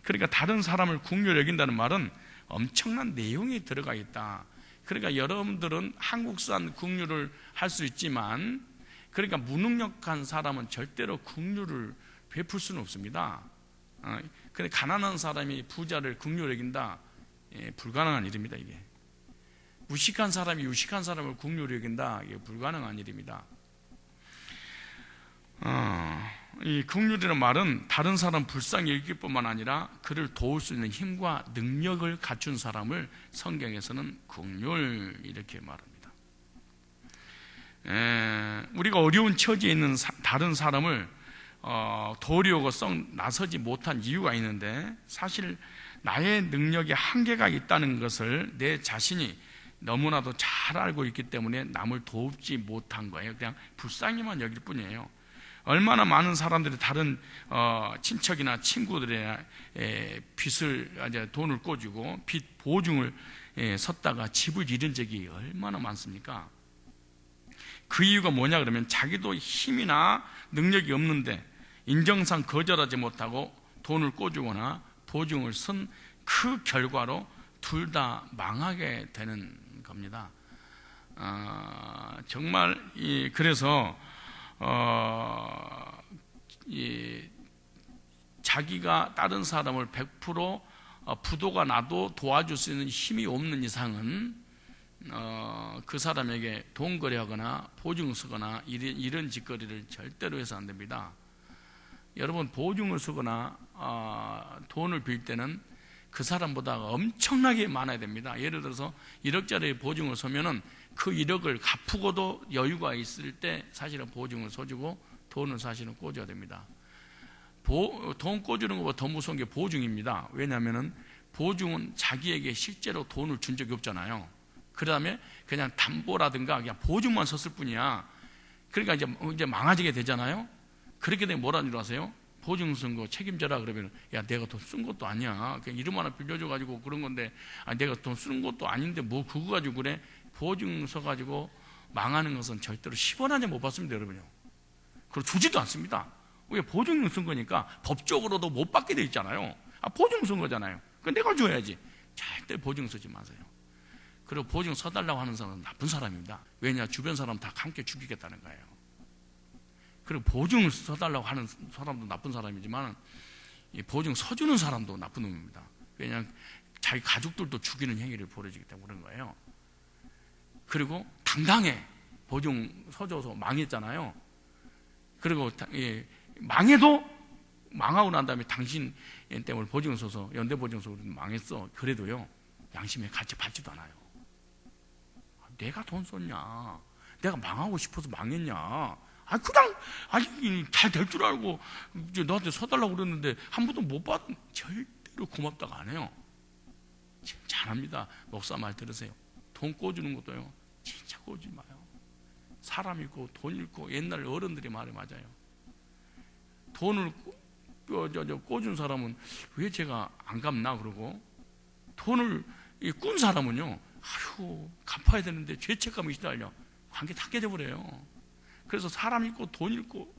Speaker 1: 그러니까 다른 사람을 긍휼히 여긴다는 말은 엄청난 내용이 들어가 있다. 그러니까 여러분들은 한국산 긍휼을 할 수 있지만, 그러니까 무능력한 사람은 절대로 긍휼을 베풀 수는 없습니다. 근데 가난한 사람이 부자를 긍휼히 여긴다, 불가능한 일입니다. 이게 무식한 사람이 유식한 사람을 긍휼히 여긴다, 이게 불가능한 일입니다. 이 긍휼이라는 말은 다른 사람 불쌍히 여길 뿐만 아니라 그를 도울 수 있는 힘과 능력을 갖춘 사람을 성경에서는 긍휼 이렇게 말합니다. 우리가 어려운 처지에 있는 다른 사람을 도우려고 나서지 못한 이유가 있는데, 사실 나의 능력에 한계가 있다는 것을 내 자신이 너무나도 잘 알고 있기 때문에 남을 돕지 못한 거예요. 그냥 불쌍히만 여길 뿐이에요. 얼마나 많은 사람들이 다른 친척이나 친구들의 빚을, 돈을 꿔주고 빚 보증을 섰다가 집을 잃은 적이 얼마나 많습니까? 그 이유가 뭐냐 그러면 자기도 힘이나 능력이 없는데 인정상 거절하지 못하고 돈을 꿔주거나 보증을 쓴 그 결과로 둘 다 망하게 되는 겁니다. 정말 그래서 자기가 다른 사람을 100% 부도가 나도 도와줄 수 있는 힘이 없는 이상은 그 사람에게 돈 거래하거나 보증을 쓰거나 이런 짓거리를 절대로 해서 안 됩니다. 여러분, 보증을 쓰거나 돈을 빌 때는 그 사람보다 엄청나게 많아야 됩니다. 예를 들어서 1억짜리 보증을 서면은 그 1억을 갚고도 여유가 있을 때 사실은 보증을 서주고 돈을 사실은 꿔줘야 됩니다. 돈 꿔주는 것보다 더 무서운 게 보증입니다. 왜냐하면 보증은 자기에게 실제로 돈을 준 적이 없잖아요. 그 다음에 그냥 담보라든가 그냥 보증만 섰을 뿐이야. 그러니까 이제 망가지게 되잖아요. 그렇게 되면 뭐라는 줄 아세요? 보증 쓴 거 책임져라 그러면, 야, 내가 돈 쓴 것도 아니야. 그냥 이름 하나 빌려줘가지고 그런 건데, 내가 돈 쓰는 것도 아닌데 뭐 그거 가지고 그래? 보증 서가지고 망하는 것은 절대로 10원 한 장 못 받습니다, 여러분요. 그리고 주지도 않습니다. 왜? 보증 쓴 거니까 법적으로도 못 받게 돼 있잖아요. 보증 쓴 거잖아요. 그 내가 줘야지. 절대 보증 쓰지 마세요. 그리고 보증 서달라고 하는 사람은 나쁜 사람입니다. 왜냐? 주변 사람 다 함께 죽이겠다는 거예요. 그리고 보증을 서달라고 하는 사람도 나쁜 사람이지만 이 보증 서주는 사람도 나쁜 놈입니다. 왜냐하면 자기 가족들도 죽이는 행위를 벌여지기 때문에 그런 거예요. 그리고 당당해. 보증 서줘서 망했잖아요. 그리고 망해도 망하고 난 다음에 당신 때문에 보증 서서 연대보증 서서 망했어. 그래도요 양심에 같이 받지도 않아요. 내가 돈 썼냐? 내가 망하고 싶어서 망했냐? 그냥 잘 될 줄 알고 너한테 서달라고 그랬는데 한 번도 못 받. 절대로 고맙다가 안 해요. 잘합니다. 목사 말 들으세요. 돈 꿔주는 것도요 진짜 꿔주지 마요. 사람 있고 돈 있고 옛날 어른들이 말이 맞아요. 돈을 꿔준 사람은 왜 제가 안 갚나 그러고, 돈을 꾼 사람은요 갚아야 되는데 죄책감이 시달려 관계 다 깨져버려요. 그래서 사람 있고 돈 있고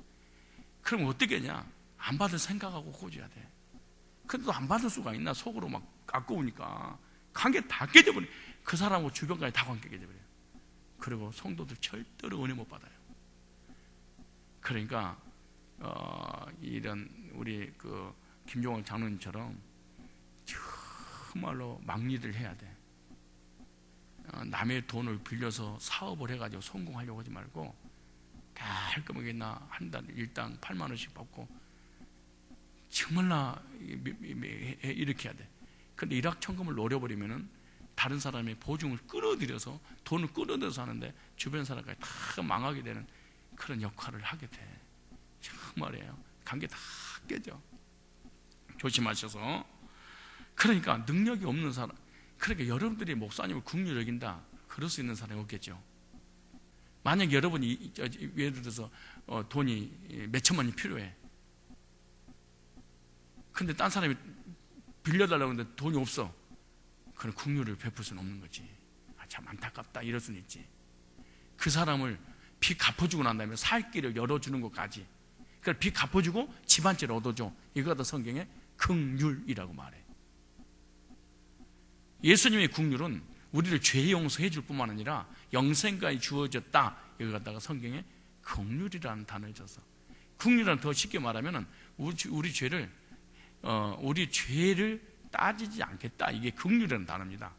Speaker 1: 그럼 어떻게 하냐? 안 받을 생각하고 꿔줘야 돼. 근데도 안 받을 수가 있나? 속으로 막 아까우니까 관계 다 깨져버려. 그 사람하고 주변까지 다 관계 깨져버려요. 그리고 성도들 절대로 은혜 못 받아요. 그러니까 이런 우리 그 김종환 장로님처럼 정말로 막리를 해야 돼. 남의 돈을 빌려서 사업을 해가지고 성공하려고 하지 말고 깔끔하게 한 달 일당 8만 원씩 받고 정말나 이렇게 해야 돼. 근데 일확천금을 노려버리면은 다른 사람의 보증을 끌어들여서 돈을 끌어들여서 하는데 주변 사람까지 다 망하게 되는 그런 역할을 하게 돼. 정말이에요. 관계 다 깨져. 조심하셔서. 그러니까 능력이 없는 사람, 그러니까 여러분들이 목사님을 긍휼히 여긴다 그럴 수 있는 사람이 없겠죠. 만약 여러분이 예를 들어서 돈이 몇 천만 원이 필요해. 근데 딴 사람이 빌려달라고 하는데 돈이 없어. 그런 긍휼을 베풀 수는 없는 거지. 참 안타깝다 이럴 수는 있지. 그 사람을 빚 갚아주고 난 다음에 살 길을 열어주는 것까지. 그러니까 빚 갚아주고 집 한 채를 얻어줘. 이거가 성경에 긍휼이라고 말해. 예수님의 긍휼은 우리를 죄 용서해 줄 뿐만 아니라 영생까지 주어졌다. 이거 갖다가 성경에 긍휼이라는 단어를 써서, 긍휼은 더 쉽게 말하면은 우리 죄를 따지지 않겠다. 이게 긍휼이라는 단어입니다.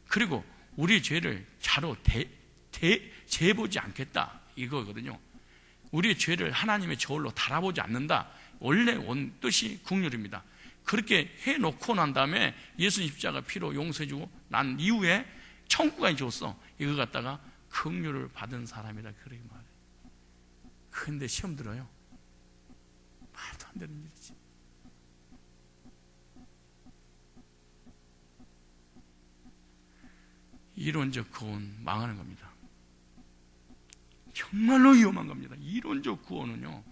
Speaker 1: 그리고 우리 죄를 자로 재보지 않겠다. 이거거든요. 우리의 죄를 하나님의 저울로 달아보지 않는다. 원래 온 뜻이 긍휼입니다. 그렇게 해놓고 난 다음에 예수님 십자가 피로 용서해주고 난 이후에 천국까지 줬어. 이거 갖다가 긍휼을 받은 사람이라 그렇게 말해. 그런데 시험 들어요. 말도 안 되는 일이지. 이론적 구원 망하는 겁니다. 정말로 위험한 겁니다. 이론적 구원은요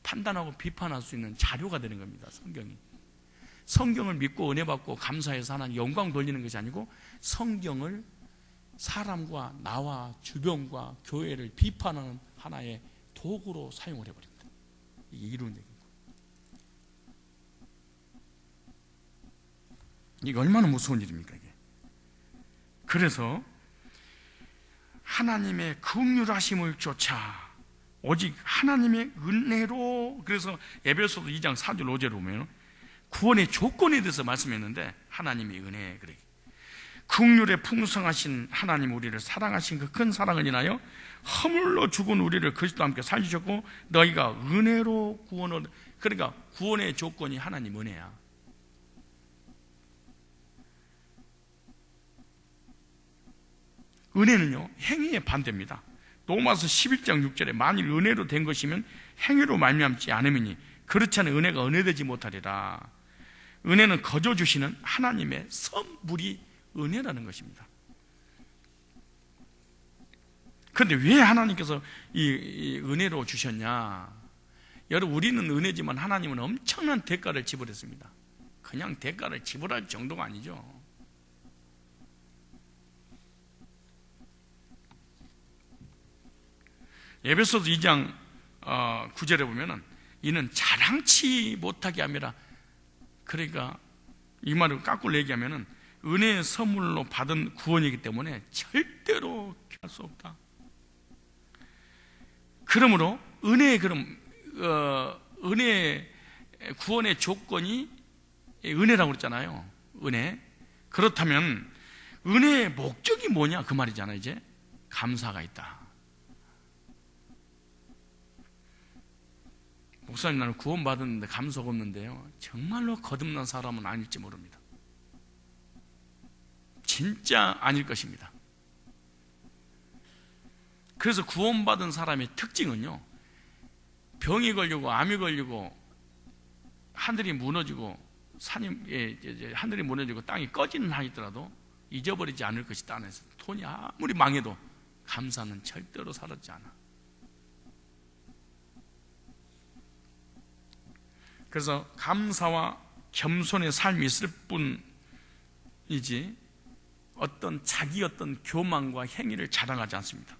Speaker 1: 판단하고 비판할 수 있는 자료가 되는 겁니다. 성경을 믿고 은혜 받고 감사해서 하나님 영광 돌리는 것이 아니고 성경을 사람과 나와 주변과 교회를 비판하는 하나의 도구로 사용을 해버립니다. 이게 이론적인 거예요. 이게 얼마나 무서운 일입니까 이게. 그래서 하나님의 긍휼하심을 쫓아 오직 하나님의 은혜로, 그래서 에베소서 2장 4절 5절을 보면 구원의 조건에 대해서 말씀했는데 하나님의 은혜, 그래. 긍휼에 풍성하신 하나님 우리를 사랑하신 그 큰 사랑을 인하여 허물로 죽은 우리를 그리스도와 함께 살리셨고 너희가 은혜로 구원을, 그러니까 구원의 조건이 하나님 은혜야. 은혜는요 행위의 반대입니다. 로마서 11장 6절에 만일 은혜로 된 것이면 행위로 말미암지 않음이니 그렇지 않은 은혜가 은혜되지 못하리라. 은혜는 거저 주시는 하나님의 선물이 은혜라는 것입니다. 그런데 왜 하나님께서 이 은혜로 주셨냐? 여러분, 우리는 은혜지만 하나님은 엄청난 대가를 지불했습니다. 그냥 대가를 지불할 정도가 아니죠. 에베소서 2장 9절에 보면은 이는 자랑치 못하게 함이라. 그러니까 이 말을 까꿀 얘기하면은 은혜의 선물로 받은 구원이기 때문에 절대로 할 수 없다. 그러므로 은혜의 구원의 조건이 은혜라고 그랬잖아요. 은혜. 그렇다면 은혜의 목적이 뭐냐 그 말이잖아요. 이제 감사가 있다. 목사님, 나는 구원받았는데 감사가 없는데요, 정말로 거듭난 사람은 아닐지 모릅니다. 진짜 아닐 것입니다. 그래서 구원받은 사람의 특징은요, 병이 걸리고 암이 걸리고 하늘이 무너지고 하늘이 무너지고 땅이 꺼지는 하더라도 잊어버리지 않을 것이다 안에서 돈이 아무리 망해도 감사는 절대로 사라지지 않아. 그래서 감사와 겸손의 삶이 있을 뿐이지 자기 어떤 교만과 행위를 자랑하지 않습니다.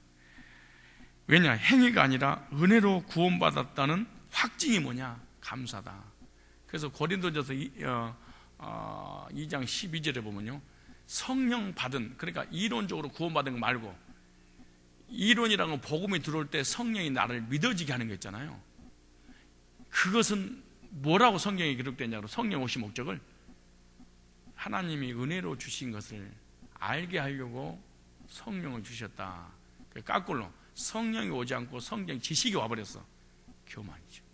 Speaker 1: 왜냐? 행위가 아니라 은혜로 구원받았다는 확증이 뭐냐? 감사다. 그래서 고린도전서 2장 12절에 보면요, 성령 받은, 그러니까 이론적으로 구원받은 거 말고 이론이라는 건 복음이 들어올 때 성령이 나를 믿어지게 하는 거 있잖아요. 그것은 뭐라고 성경에 기록되냐고, 성령 오신 목적을 하나님이 은혜로 주신 것을 알게 하려고 성령을 주셨다. 거꾸로 성령이 오지 않고 성경 지식이 와버렸어. 교만이죠.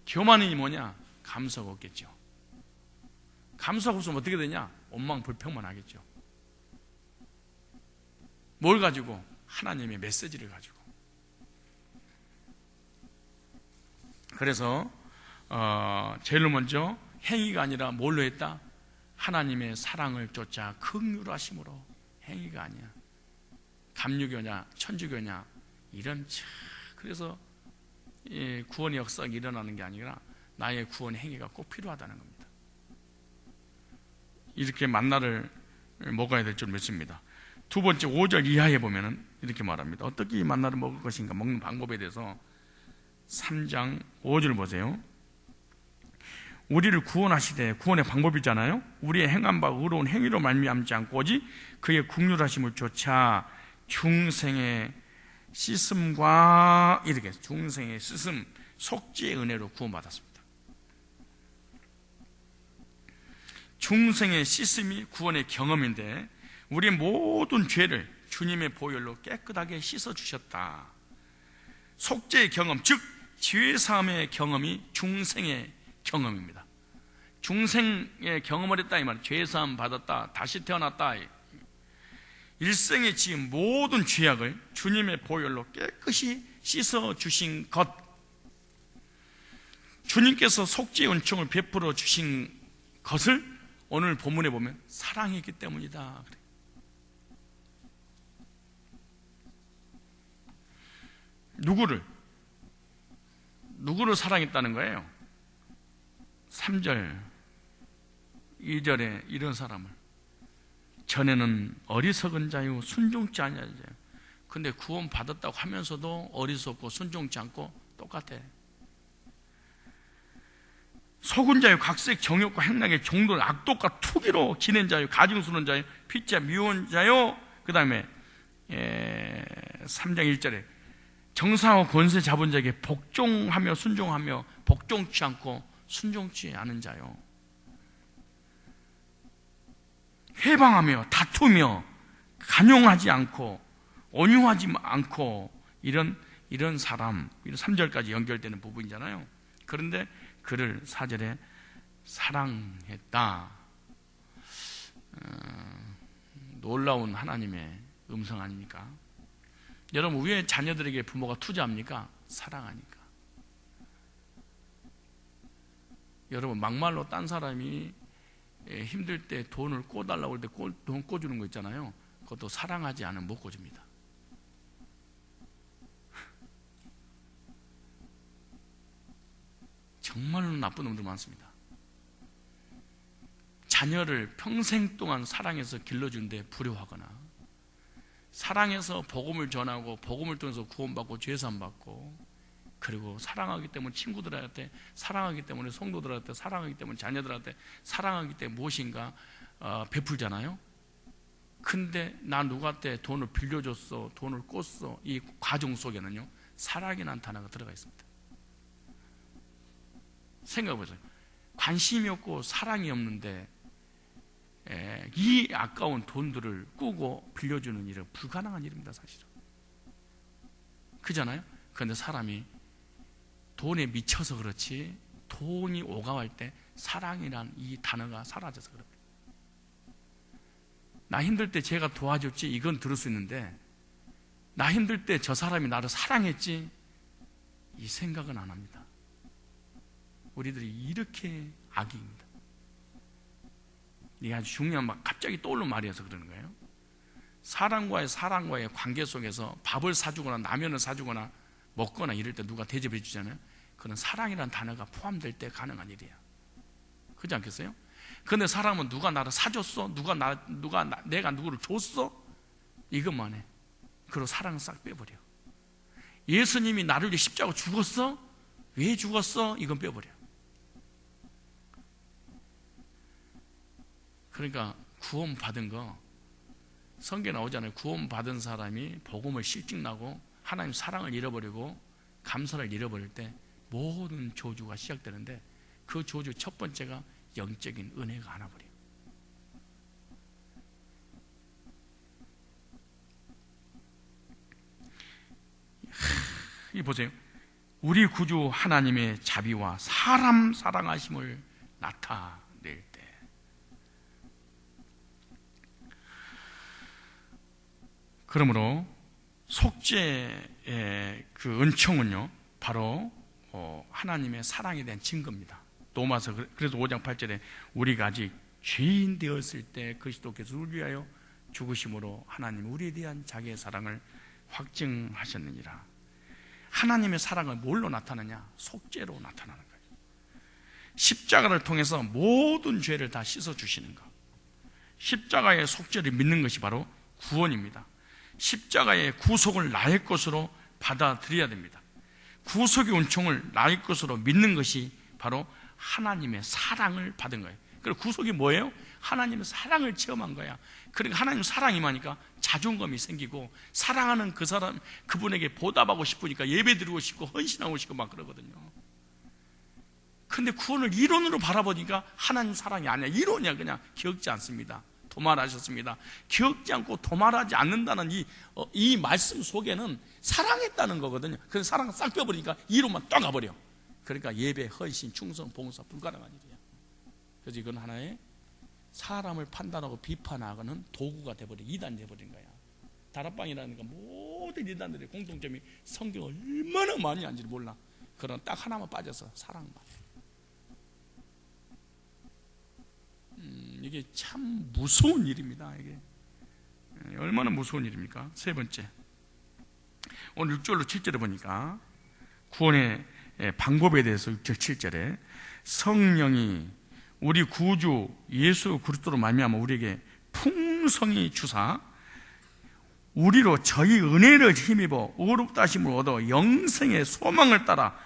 Speaker 1: 교만이 뭐냐? 감사가 없겠죠. 감사가 없으면 어떻게 되냐? 원망불평만 하겠죠. 뭘 가지고? 하나님의 메시지를 가지고. 그래서 제일 먼저 행위가 아니라 뭘로 했다? 하나님의 사랑을 쫓아 긍휼하심으로. 행위가 아니야. 감리교냐 천주교냐 이런. 그래서 구원의 역사가 일어나는 게 아니라 나의 구원 행위가 꼭 필요하다는 겁니다. 이렇게 만나를 먹어야 될 줄 믿습니다. 두 번째 5절 이하에 보면은 이렇게 말합니다. 어떻게 이 만나를 먹을 것인가, 먹는 방법에 대해서 3장 5절 보세요. 우리를 구원하시되, 구원의 방법이잖아요. 우리의 행한 바 의로운 행위로 말미암지 않고 오직 그의 긍휼하심을 쫓아 중생의 씻음과, 이렇게 중생의 씻음, 속죄의 은혜로 구원받았습니다. 중생의 씻음이 구원의 경험인데 우리의 모든 죄를 주님의 보혈로 깨끗하게 씻어주셨다. 속죄의 경험, 즉 죄사함의 경험이 중생의 경험입니다. 중생의 경험을 했다 이 말이에요. 죄사함 받았다, 다시 태어났다. 일생에 지은 모든 죄악을 주님의 보혈로 깨끗이 씻어주신 것, 주님께서 속죄의 은총을 베풀어 주신 것을 오늘 본문에 보면 사랑이기 때문이다. 누구를 사랑했다는 거예요? 3절 2절에 이런 사람을, 전에는 어리석은 자유 순종치 아니하는 자유. 근데 구원 받았다고 하면서도 어리석고 순종치 않고 똑같아. 속은 자유, 각색 정욕과 행락의 종들, 악독과 투기로 지낸 자유, 가증스러운 자유, 피자 미운 자유. 그 다음에 3장 1절에 정사와 권세 잡은 자에게 복종하며 순종하며 복종치 않고 순종치 않은 자요. 회방하며 다투며 간용하지 않고 온유하지 않고 이런 사람, 3절까지 연결되는 부분이잖아요. 그런데 그를 4절에 사랑했다. 놀라운 하나님의 음성 아닙니까? 여러분, 왜 자녀들에게 부모가 투자합니까? 사랑하니까. 여러분, 막말로 딴 사람이 힘들 때 돈을 꿔달라고 할 때 돈 꿔주는 거 있잖아요. 그것도 사랑하지 않으면 못 꿔줍니다. 정말로 나쁜 놈들 많습니다. 자녀를 평생 동안 사랑해서 길러준데 불효하거나, 사랑해서 복음을 전하고 복음을 통해서 구원받고 죄사함받고, 그리고 사랑하기 때문에 친구들한테, 사랑하기 때문에 성도들한테, 사랑하기 때문에 자녀들한테, 사랑하기 때문에 무엇인가 베풀잖아요. 근데 나 누구한테 돈을 빌려줬어, 돈을 꿨어, 이 과정 속에는요 사랑이라는 단어가 들어가 있습니다. 생각해보세요. 관심이 없고 사랑이 없는데 이 아까운 돈들을 꾸고 빌려주는 일은 불가능한 일입니다, 사실은. 그잖아요? 그런데 사람이 돈에 미쳐서 그렇지, 돈이 오가할 때 사랑이란 이 단어가 사라져서 그럽니다. 나 힘들 때 제가 도와줬지, 이건 들을 수 있는데, 나 힘들 때 저 사람이 나를 사랑했지, 이 생각은 안 합니다. 우리들이 이렇게 악입니다. 이게 아주 중요한, 막 갑자기 떠오르는 말이어서 그러는 거예요. 사람과의 관계 속에서 밥을 사주거나 라면을 사주거나 먹거나 이럴 때 누가 대접해 주잖아요. 그건 사랑이라는 단어가 포함될 때 가능한 일이에요. 그렇지 않겠어요? 그런데 사람은 누가 나를 사줬어? 내가 누구를 줬어? 이것만 해. 그리고 사랑은 싹 빼버려. 예수님이 나를 위해 십자가 죽었어? 왜 죽었어? 이건 빼버려. 그러니까 구원 받은 거, 성경에 나오잖아요. 구원 받은 사람이 복음을 실직나고 하나님 사랑을 잃어버리고 감사를 잃어버릴 때 모든 저주가 시작되는데, 그 저주 첫 번째가 영적인 은혜가 안 와버려요. 이 보세요. 우리 구주 하나님의 자비와 사람 사랑하심을 나타낼 때, 그러므로 속죄의 그 은총은요, 바로 하나님의 사랑에 대한 증거입니다. 로마서 그래서 5장 8절에 우리가 아직 죄인 되었을 때 그리스도께서 우리를 위하여 죽으심으로 하나님 우리에 대한 자기의 사랑을 확증하셨느니라. 하나님의 사랑을 뭘로 나타내냐? 속죄로 나타나는 거예요. 십자가를 통해서 모든 죄를 다 씻어주시는 것, 십자가의 속죄를 믿는 것이 바로 구원입니다. 십자가의 구속을 나의 것으로 받아들여야 됩니다. 구속의 은총을 나의 것으로 믿는 것이 바로 하나님의 사랑을 받은 거예요. 그리고 구속이 뭐예요? 하나님의 사랑을 체험한 거야. 그러니까 하나님 사랑이 임하니까 자존감이 생기고, 사랑하는 그 사람, 그분에게 보답하고 싶으니까 예배드리고 싶고 헌신하고 싶고 막 그러거든요. 근데 구원을 이론으로 바라보니까 하나님 사랑이 아니야. 이론이야. 그냥 기억지 않습니다. 도말하셨습니다. 기억지 않고 도말하지 않는다는 이 말씀 속에는 사랑했다는 거거든요. 그래서 사랑을 싹 빼버리니까 이론만 딱 가버려. 그러니까 예배, 헌신, 충성, 봉사 불가능한 일이야. 그래서 이건 하나의 사람을 판단하고 비판하고는 도구가 돼버린, 이단이 돼버린 거야. 다락방이라니까 모든 이단들의 공통점이 성경을 얼마나 많이 안지를 몰라. 그런 딱 하나만 빠져서 사랑만. 이게 참 무서운 일입니다. 이게 얼마나 무서운 일입니까? 세 번째, 오늘 6절로 7절에 보니까 구원의 방법에 대해서 6절 7절에 성령이 우리 구주 예수 그리스도로 말미암아 우리에게 풍성히 주사 우리로 저희 은혜를 힘입어 의롭다 하심을 얻어 영생의 소망을 따라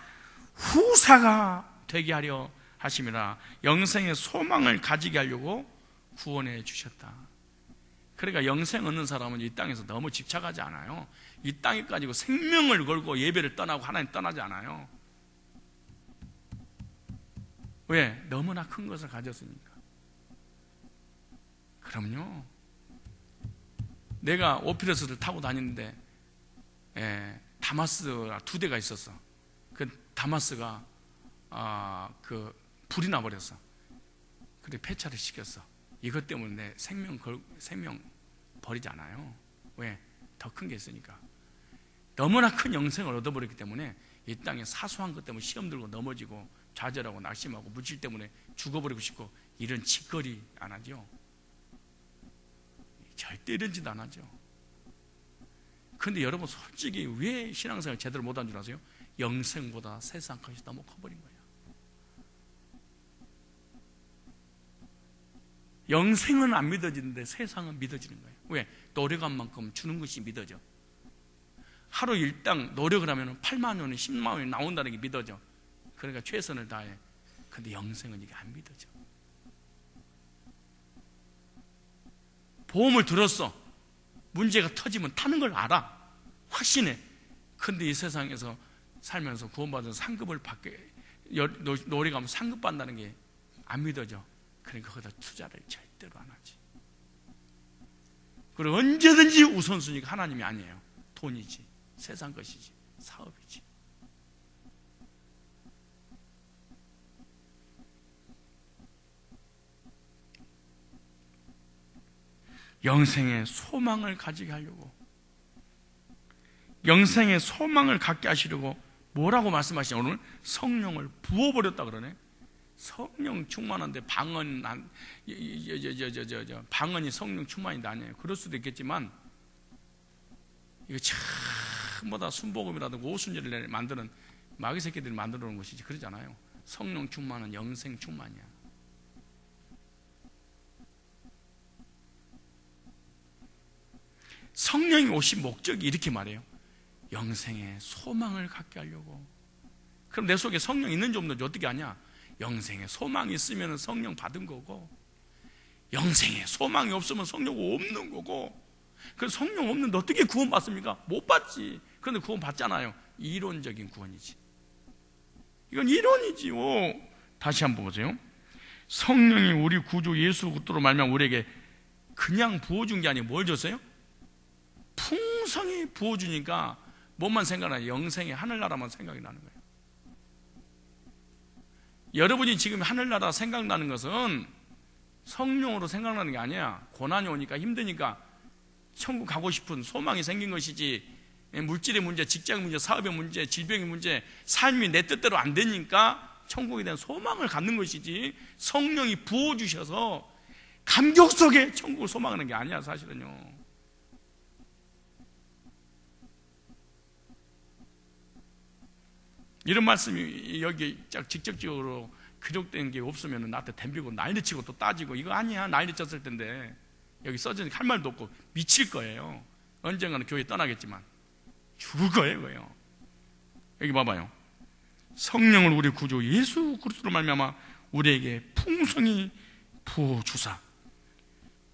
Speaker 1: 후사가 되게 하려 하심이라. 영생의 소망을 가지게 하려고 구원해 주셨다. 그러니까 영생 얻는 사람은 이 땅에서 너무 집착하지 않아요. 이 땅에 가지고 생명을 걸고 예배를 떠나고 하나님 떠나지 않아요. 왜? 너무나 큰 것을 가졌으니까. 그럼요. 내가 오피러스를 타고 다니는데 다마스가 2대가 있었어. 그 다마스가 불이 나버렸어. 그래 폐차를 시켰어. 이것 때문에 내 생명 버리지 않아요. 왜? 더 큰 게 있으니까. 너무나 큰 영생을 얻어버렸기 때문에 이 땅에 사소한 것 때문에 시험 들고 넘어지고 좌절하고 낙심하고 물질 때문에 죽어버리고 싶고 이런 짓거리 안 하죠. 절대 이런 짓 안 하죠. 그런데 여러분 솔직히 왜 신앙생활 제대로 못한 줄 아세요? 영생보다 세상 것이 너무 커버린 거예요. 영생은 안 믿어지는데 세상은 믿어지는 거예요. 왜? 노력한 만큼 주는 것이 믿어져. 하루 일당 노력을 하면 8만 원이 10만 원이 나온다는 게 믿어져. 그러니까 최선을 다해. 근데 영생은 이게 안 믿어져. 보험을 들었어. 문제가 터지면 타는 걸 알아. 확신해. 근데 이 세상에서 살면서 구원받은 상급을 받게, 노래 가면 상급 받는다는 게 안 믿어져. 그러니까 거기다 투자를 절대로 안 하지. 그리고 언제든지 우선순위가 하나님이 아니에요. 돈이지, 세상 것이지, 사업이지. 영생의 소망을 가지게 하려고, 영생의 소망을 갖게 하시려고 뭐라고 말씀하시냐? 오늘 성령을 부어버렸다 그러네. 성령 충만한데 방언이 성령 충만인데 아니에요. 그럴 수도 있겠지만 이거 전부 다 순복음이라든가 오순절을 만드는 마귀 새끼들이 만들어 놓은 것이지 그러잖아요. 성령 충만은 영생 충만이야. 성령이 오신 목적이 이렇게 말해요. 영생의 소망을 갖게 하려고. 그럼 내 속에 성령이 있는지 없는지 어떻게 아냐? 영생의 소망이 있으면 성령 받은 거고, 영생의 소망이 없으면 성령 없는 거고. 그래서 성령 없는데 어떻게 구원 받습니까? 못 받지. 그런데 구원 받잖아요. 이론적인 구원이지. 이건 이론이지요. 다시 한번 보세요. 성령이 우리 구주 예수 그리스도로 말미암아 우리에게 그냥 부어준 게 아니고 뭘 줬어요? 풍성히 부어주니까 뭐만 생각나요? 영생의 하늘나라만 생각이 나는 거예요. 여러분이 지금 하늘나라 생각나는 것은 성령으로 생각나는 게 아니야. 고난이 오니까 힘드니까 천국 가고 싶은 소망이 생긴 것이지, 물질의 문제, 직장 문제, 사업의 문제, 질병의 문제, 삶이 내 뜻대로 안 되니까 천국에 대한 소망을 갖는 것이지, 성령이 부어주셔서 감격 속에 천국을 소망하는 게 아니야 사실은요. 이런 말씀이 여기 직접적으로 기록된 게 없으면 나한테 덤비고 난리치고 또 따지고 이거 아니야, 난리쳤을 텐데 여기 써지니까 할 말도 없고 미칠 거예요. 언젠가는 교회 떠나겠지만 죽을 거예요. 여기 봐봐요. 성령을 우리 구주 예수 그리스도로 말미암아 우리에게 풍성히 부어주사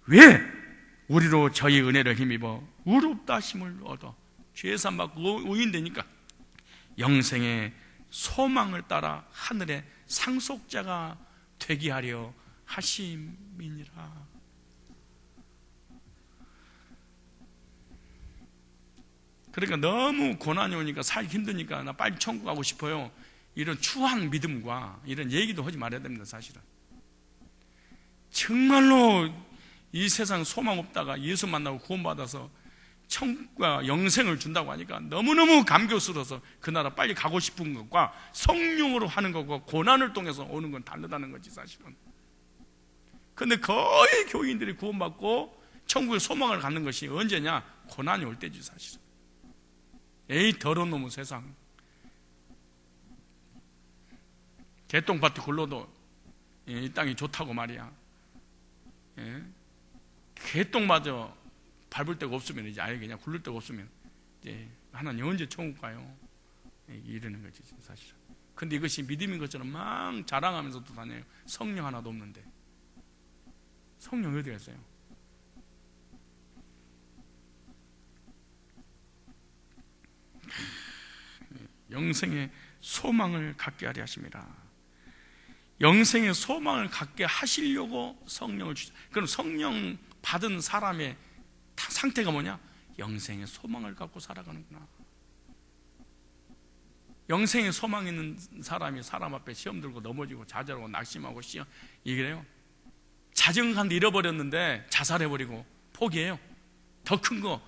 Speaker 1: 왜? 우리로 저희 은혜를 힘입어 의롭다 하심을 얻어 죄산 받고 의인되니까 영생의 소망을 따라 하늘의 상속자가 되게 하려 하심이니라. 그러니까 너무 고난이 오니까 살기 힘드니까 나 빨리 천국 가고 싶어요, 이런 추한 믿음과 이런 얘기도 하지 말아야 됩니다. 사실은 정말로 이 세상 소망 없다가 예수 만나고 구원받아서 천국과 영생을 준다고 하니까 너무너무 감격스러워서 그 나라 빨리 가고 싶은 것과 성령으로 하는 것과 고난을 통해서 오는 건 다르다는 거지 사실은. 근데 거의 교인들이 구원받고 천국의 소망을 갖는 것이 언제냐? 고난이 올 때지 사실은. 에이 더러운 놈의 세상, 개똥밭에 굴러도 이 땅이 좋다고 말이야. 개똥마저 밟을 데가 없으면 이제 아예 그냥 굴릴 데가 없으면 이제 하나님 언제 천국 가요? 이러는 거지 사실은. 근데 이것이 믿음인 것처럼 막 자랑하면서도 다녀요. 성령 하나도 없는데 성령이 어디 갔어요? 영생의 소망을 갖게 하려 하십니다. 영생의 소망을 갖게 하시려고 성령을 주시다. 그럼 성령 받은 사람의 상태가 뭐냐? 영생의 소망을 갖고 살아가는구나. 영생의 소망 있는 사람이 사람 앞에 시험 들고 넘어지고 좌절하고 낙심하고 이래요. 자전거 한 대 잃어버렸는데 자살해버리고 포기해요. 더 큰 거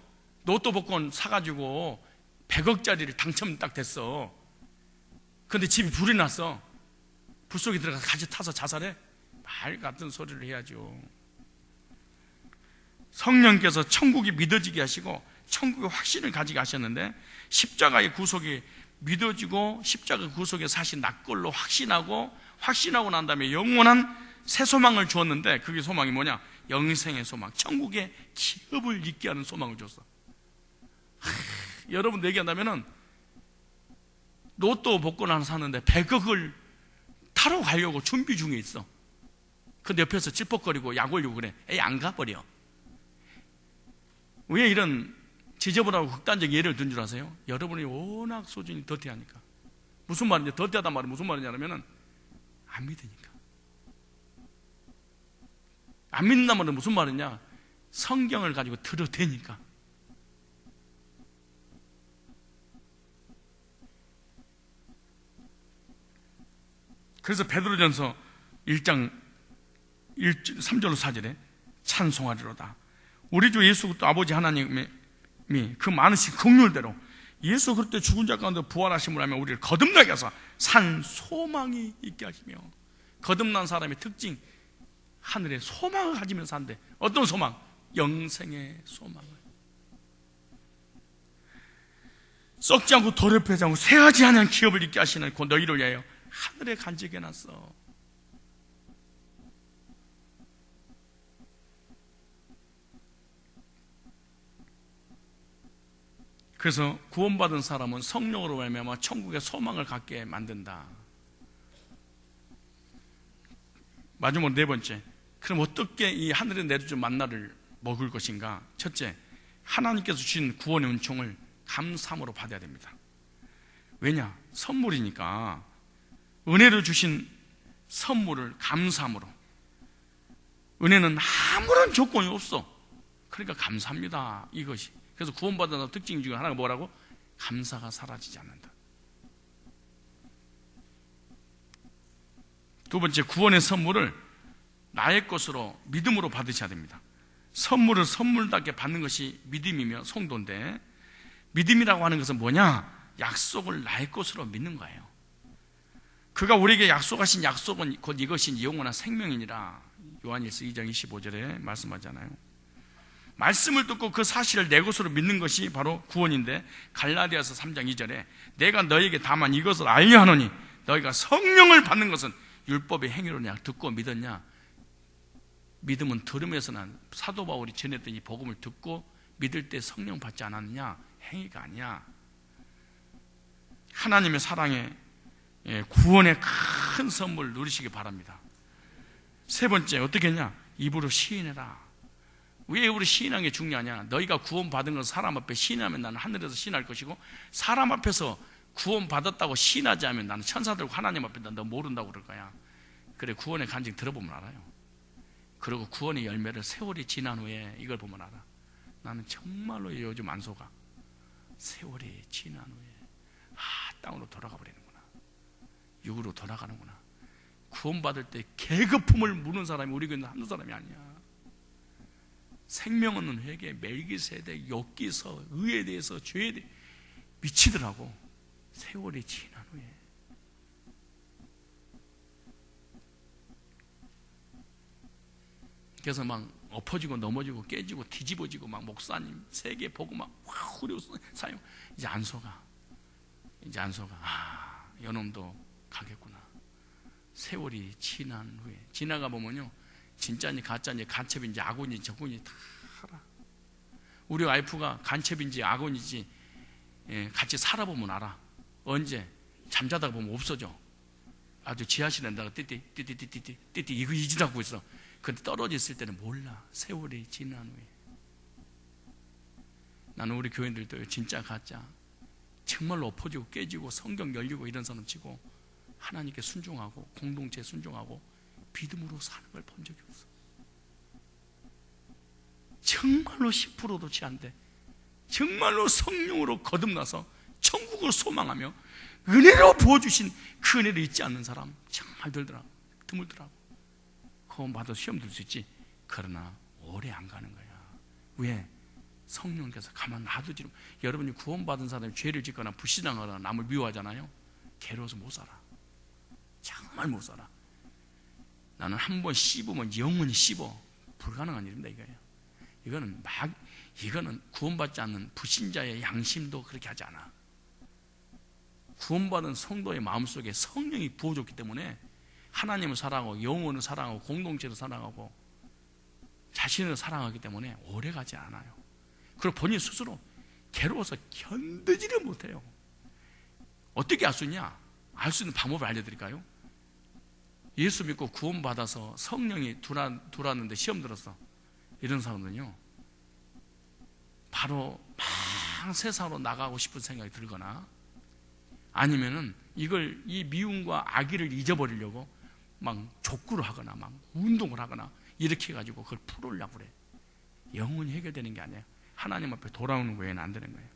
Speaker 1: 로또 복권 사가지고 100억짜리를 당첨 딱 됐어. 근데 집이 불이 났어. 불 속에 들어가서 같이 타서 자살해? 말 같은 소리를 해야죠. 성령께서 천국이 믿어지게 하시고 천국의 확신을 가지게 하셨는데, 십자가의 구속이 믿어지고 십자가 구속에 사실 낫걸로 확신하고 난 다음에 영원한 새 소망을 주었는데, 그게 소망이 뭐냐? 영생의 소망, 천국의 기업을 잊게 하는 소망을 줬어. 여러분 얘기한다면은 로또 복권 하나 샀는데 100억을 타러 가려고 준비 중에 있어. 근데 옆에서 찔퍽거리고 약 올리고 그래. 에이 안 가버려. 왜 이런 지저분하고 극단적 예를 든 줄 아세요? 여러분이 워낙 수준이 더티하니까. 무슨 말이냐? 더티하단 말이 무슨 말이냐면 안 믿으니까. 안 믿는단 말은 무슨 말이냐? 성경을 가지고 들어대니까. 그래서 베드로전서 1장 3절로 4절에 찬송하리로다. 우리 주 예수 그리스도 아버지 하나님이 그 많으신 긍휼대로 예수 그리스도 죽은 자 가운데 부활하심을 하며 우리를 거듭나게 하사 산 소망이 있게 하시며, 거듭난 사람의 특징, 하늘에 소망을 가지면서 산대. 어떤 소망? 영생의 소망을. 썩지 않고 더럽혀지 않고 쇠하지 않은 기업을 있게 하시는 그 너희를 위하여 하늘에 간직해 놨어. 그래서 구원받은 사람은 성령으로 말미암아 천국의 소망을 갖게 만든다. 마지막으로 네 번째, 그럼 어떻게 이 하늘에 내려준 만나를 먹을 것인가? 첫째, 하나님께서 주신 구원의 은총을 감사함으로 받아야 됩니다. 왜냐? 선물이니까 은혜로 주신 선물을 감사함으로. 은혜는 아무런 조건이 없어. 그러니까 감사합니다, 이것이. 그래서 구원받은 특징 중에 하나가 뭐라고? 감사가 사라지지 않는다. 두 번째, 구원의 선물을 나의 것으로 믿음으로 받으셔야 됩니다. 선물을 선물답게 받는 것이 믿음이며 성도인데, 믿음이라고 하는 것은 뭐냐? 약속을 나의 것으로 믿는 거예요. 그가 우리에게 약속하신 약속은 곧 이것이 영원한 생명이니라. 요한일서 2장 25절에 말씀하잖아요. 말씀을 듣고 그 사실을 내 것으로 믿는 것이 바로 구원인데, 갈라디아서 3장 2절에 내가 너에게 다만 이것을 알려 하노니 너희가 성령을 받는 것은 율법의 행위로냐? 듣고 믿었냐? 믿음은 들음에서 난, 사도 바울이 전했던 이 복음을 듣고 믿을 때 성령 받지 않았느냐? 행위가 아니야. 하나님의 사랑에 구원의 큰 선물 누리시기 바랍니다. 세 번째, 어떻게 했냐? 입으로 시인해라. 왜 입으로 시인하는 게 중요하냐? 너희가 구원받은 건 사람 앞에 시인하면 나는 하늘에서 시인할 것이고, 사람 앞에서 구원받았다고 시인하지 않으면 나는 천사들과 하나님 앞에 너 모른다고 그럴 거야. 그래, 구원의 간증 들어보면 알아요. 그리고 구원의 열매를 세월이 지난 후에 이걸 보면 알아. 나는 정말로 요즘 안 속아. 세월이 지난 후에 땅으로 돌아가 버리는구나. 육으로 돌아가는구나. 구원받을 때 계급품을 무는 사람이 우리 교회는 한두 사람이 아니야. 생명 없는 회개, 멜기세덱, 욥기서, 의에 대해서, 죄에 대해 미치더라고. 세월이 지난 후에. 그래서 막 엎어지고 넘어지고 깨지고 뒤집어지고 막 목사님 세계 보고 막 후려 사용. 이제 안 속아. 이제 안 속아. 요놈도 가겠구나. 세월이 지난 후에. 지나가 보면요, 진짜인지 가짜인지 간첩인지 악원인지 적군인지 다 알아. 우리 와이프가 간첩인지 악원인지 같이 살아보면 알아. 언제? 잠자다가 보면 없어져. 아주 지하실에 내가 띠띠 이거 이지라고 있어. 근데 떨어져 있을 때는 몰라. 세월이 지난 후에. 나는 우리 교인들도 진짜 가짜 정말로 엎어지고 깨지고 성경 열리고 이런 사람 치고 하나님께 순종하고 공동체에 순종하고 믿음으로 사는 걸 본 적이 없어. 정말로 10%도 채 안 돼. 정말로 성령으로 거듭나서 천국을 소망하며 은혜로 부어주신 그 은혜를 잊지 않는 사람 정말 드물더라고. 그건 봐도 시험 들 수 있지. 그러나 오래 안 가는 거야. 왜? 성령께서 가만 놔두지. 여러분이 구원받은 사람이 죄를 짓거나 불신앙하거나 남을 미워하잖아요. 괴로워서 못 살아. 정말 못 살아. 나는 한 번 씹으면 영원히 씹어. 불가능한 일입니다, 이거예요. 이거는 구원받지 않는 불신자의 양심도 그렇게 하지 않아. 구원받은 성도의 마음속에 성령이 부어줬기 때문에 하나님을 사랑하고 영혼을 사랑하고 공동체를 사랑하고 자신을 사랑하기 때문에 오래 가지 않아요. 그리고 본인 스스로 괴로워서 견디지를 못해요. 어떻게 알 수 있냐? 알 수 있는 방법을 알려드릴까요? 예수 믿고 구원받아서 성령이 들어왔는데 시험 들었어. 이런 사람은요, 바로 막 세상으로 나가고 싶은 생각이 들거나, 아니면은 이 미움과 악의를 잊어버리려고 막 족구를 하거나 막 운동을 하거나 이렇게 해가지고 그걸 풀으려고 그래. 영원히 해결되는 게 아니에요. 하나님 앞에 돌아오는 외에는 안 되는 거예요.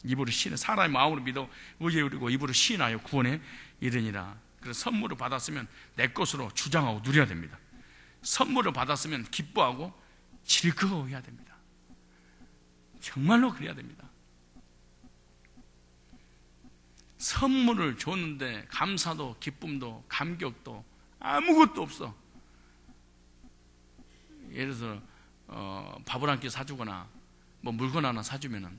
Speaker 1: 입으로 시인, 사람의 마음으로 믿어 의지하고 입으로 시인하여 구원에 이르니라. 그래서 선물을 받았으면 내 것으로 주장하고 누려야 됩니다. 선물을 받았으면 기뻐하고 즐거워해야 됩니다. 정말로 그래야 됩니다. 선물을 줬는데 감사도 기쁨도 감격도 아무것도 없어. 예를 들어서 밥을 한 끼 사주거나 뭐 물건 하나 사주면은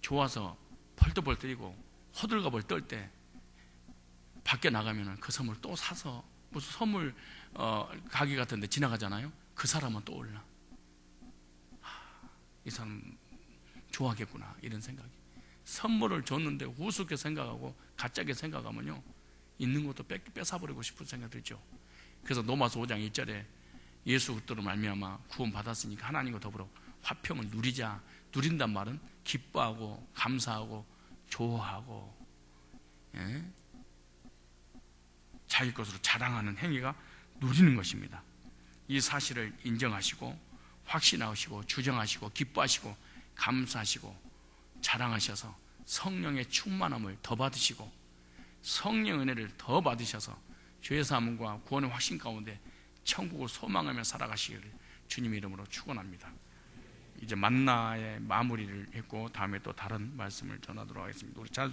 Speaker 1: 좋아서 펄떡펄떡이고 호들갑을 떨 때 밖에 나가면은 그 선물 또 사서 무슨 선물 가게 같은 데 지나가잖아요. 그 사람은 떠올라. 이 사람 좋아하겠구나 이런 생각이. 선물을 줬는데 우습게 생각하고 가짜게 생각하면요, 있는 것도 뺏어버리고 싶은 생각이 들죠. 그래서 로마서 5장 1절에 예수 그리스도로 말미암아 구원 받았으니까 하나님과 더불어 화평을 누리자. 누린단 말은 기뻐하고 감사하고 좋아하고, 예? 자기 것으로 자랑하는 행위가 누리는 것입니다. 이 사실을 인정하시고 확신하시고 주정하시고 기뻐하시고 감사하시고 자랑하셔서 성령의 충만함을 더 받으시고 성령 은혜를 더 받으셔서 죄 사함과 구원의 확신 가운데 천국을 소망하며 살아가시기를 주님의 이름으로 축원합니다. 이제 만나의 마무리를 했고 다음에 또 다른 말씀을 전하도록 하겠습니다. 우리 잘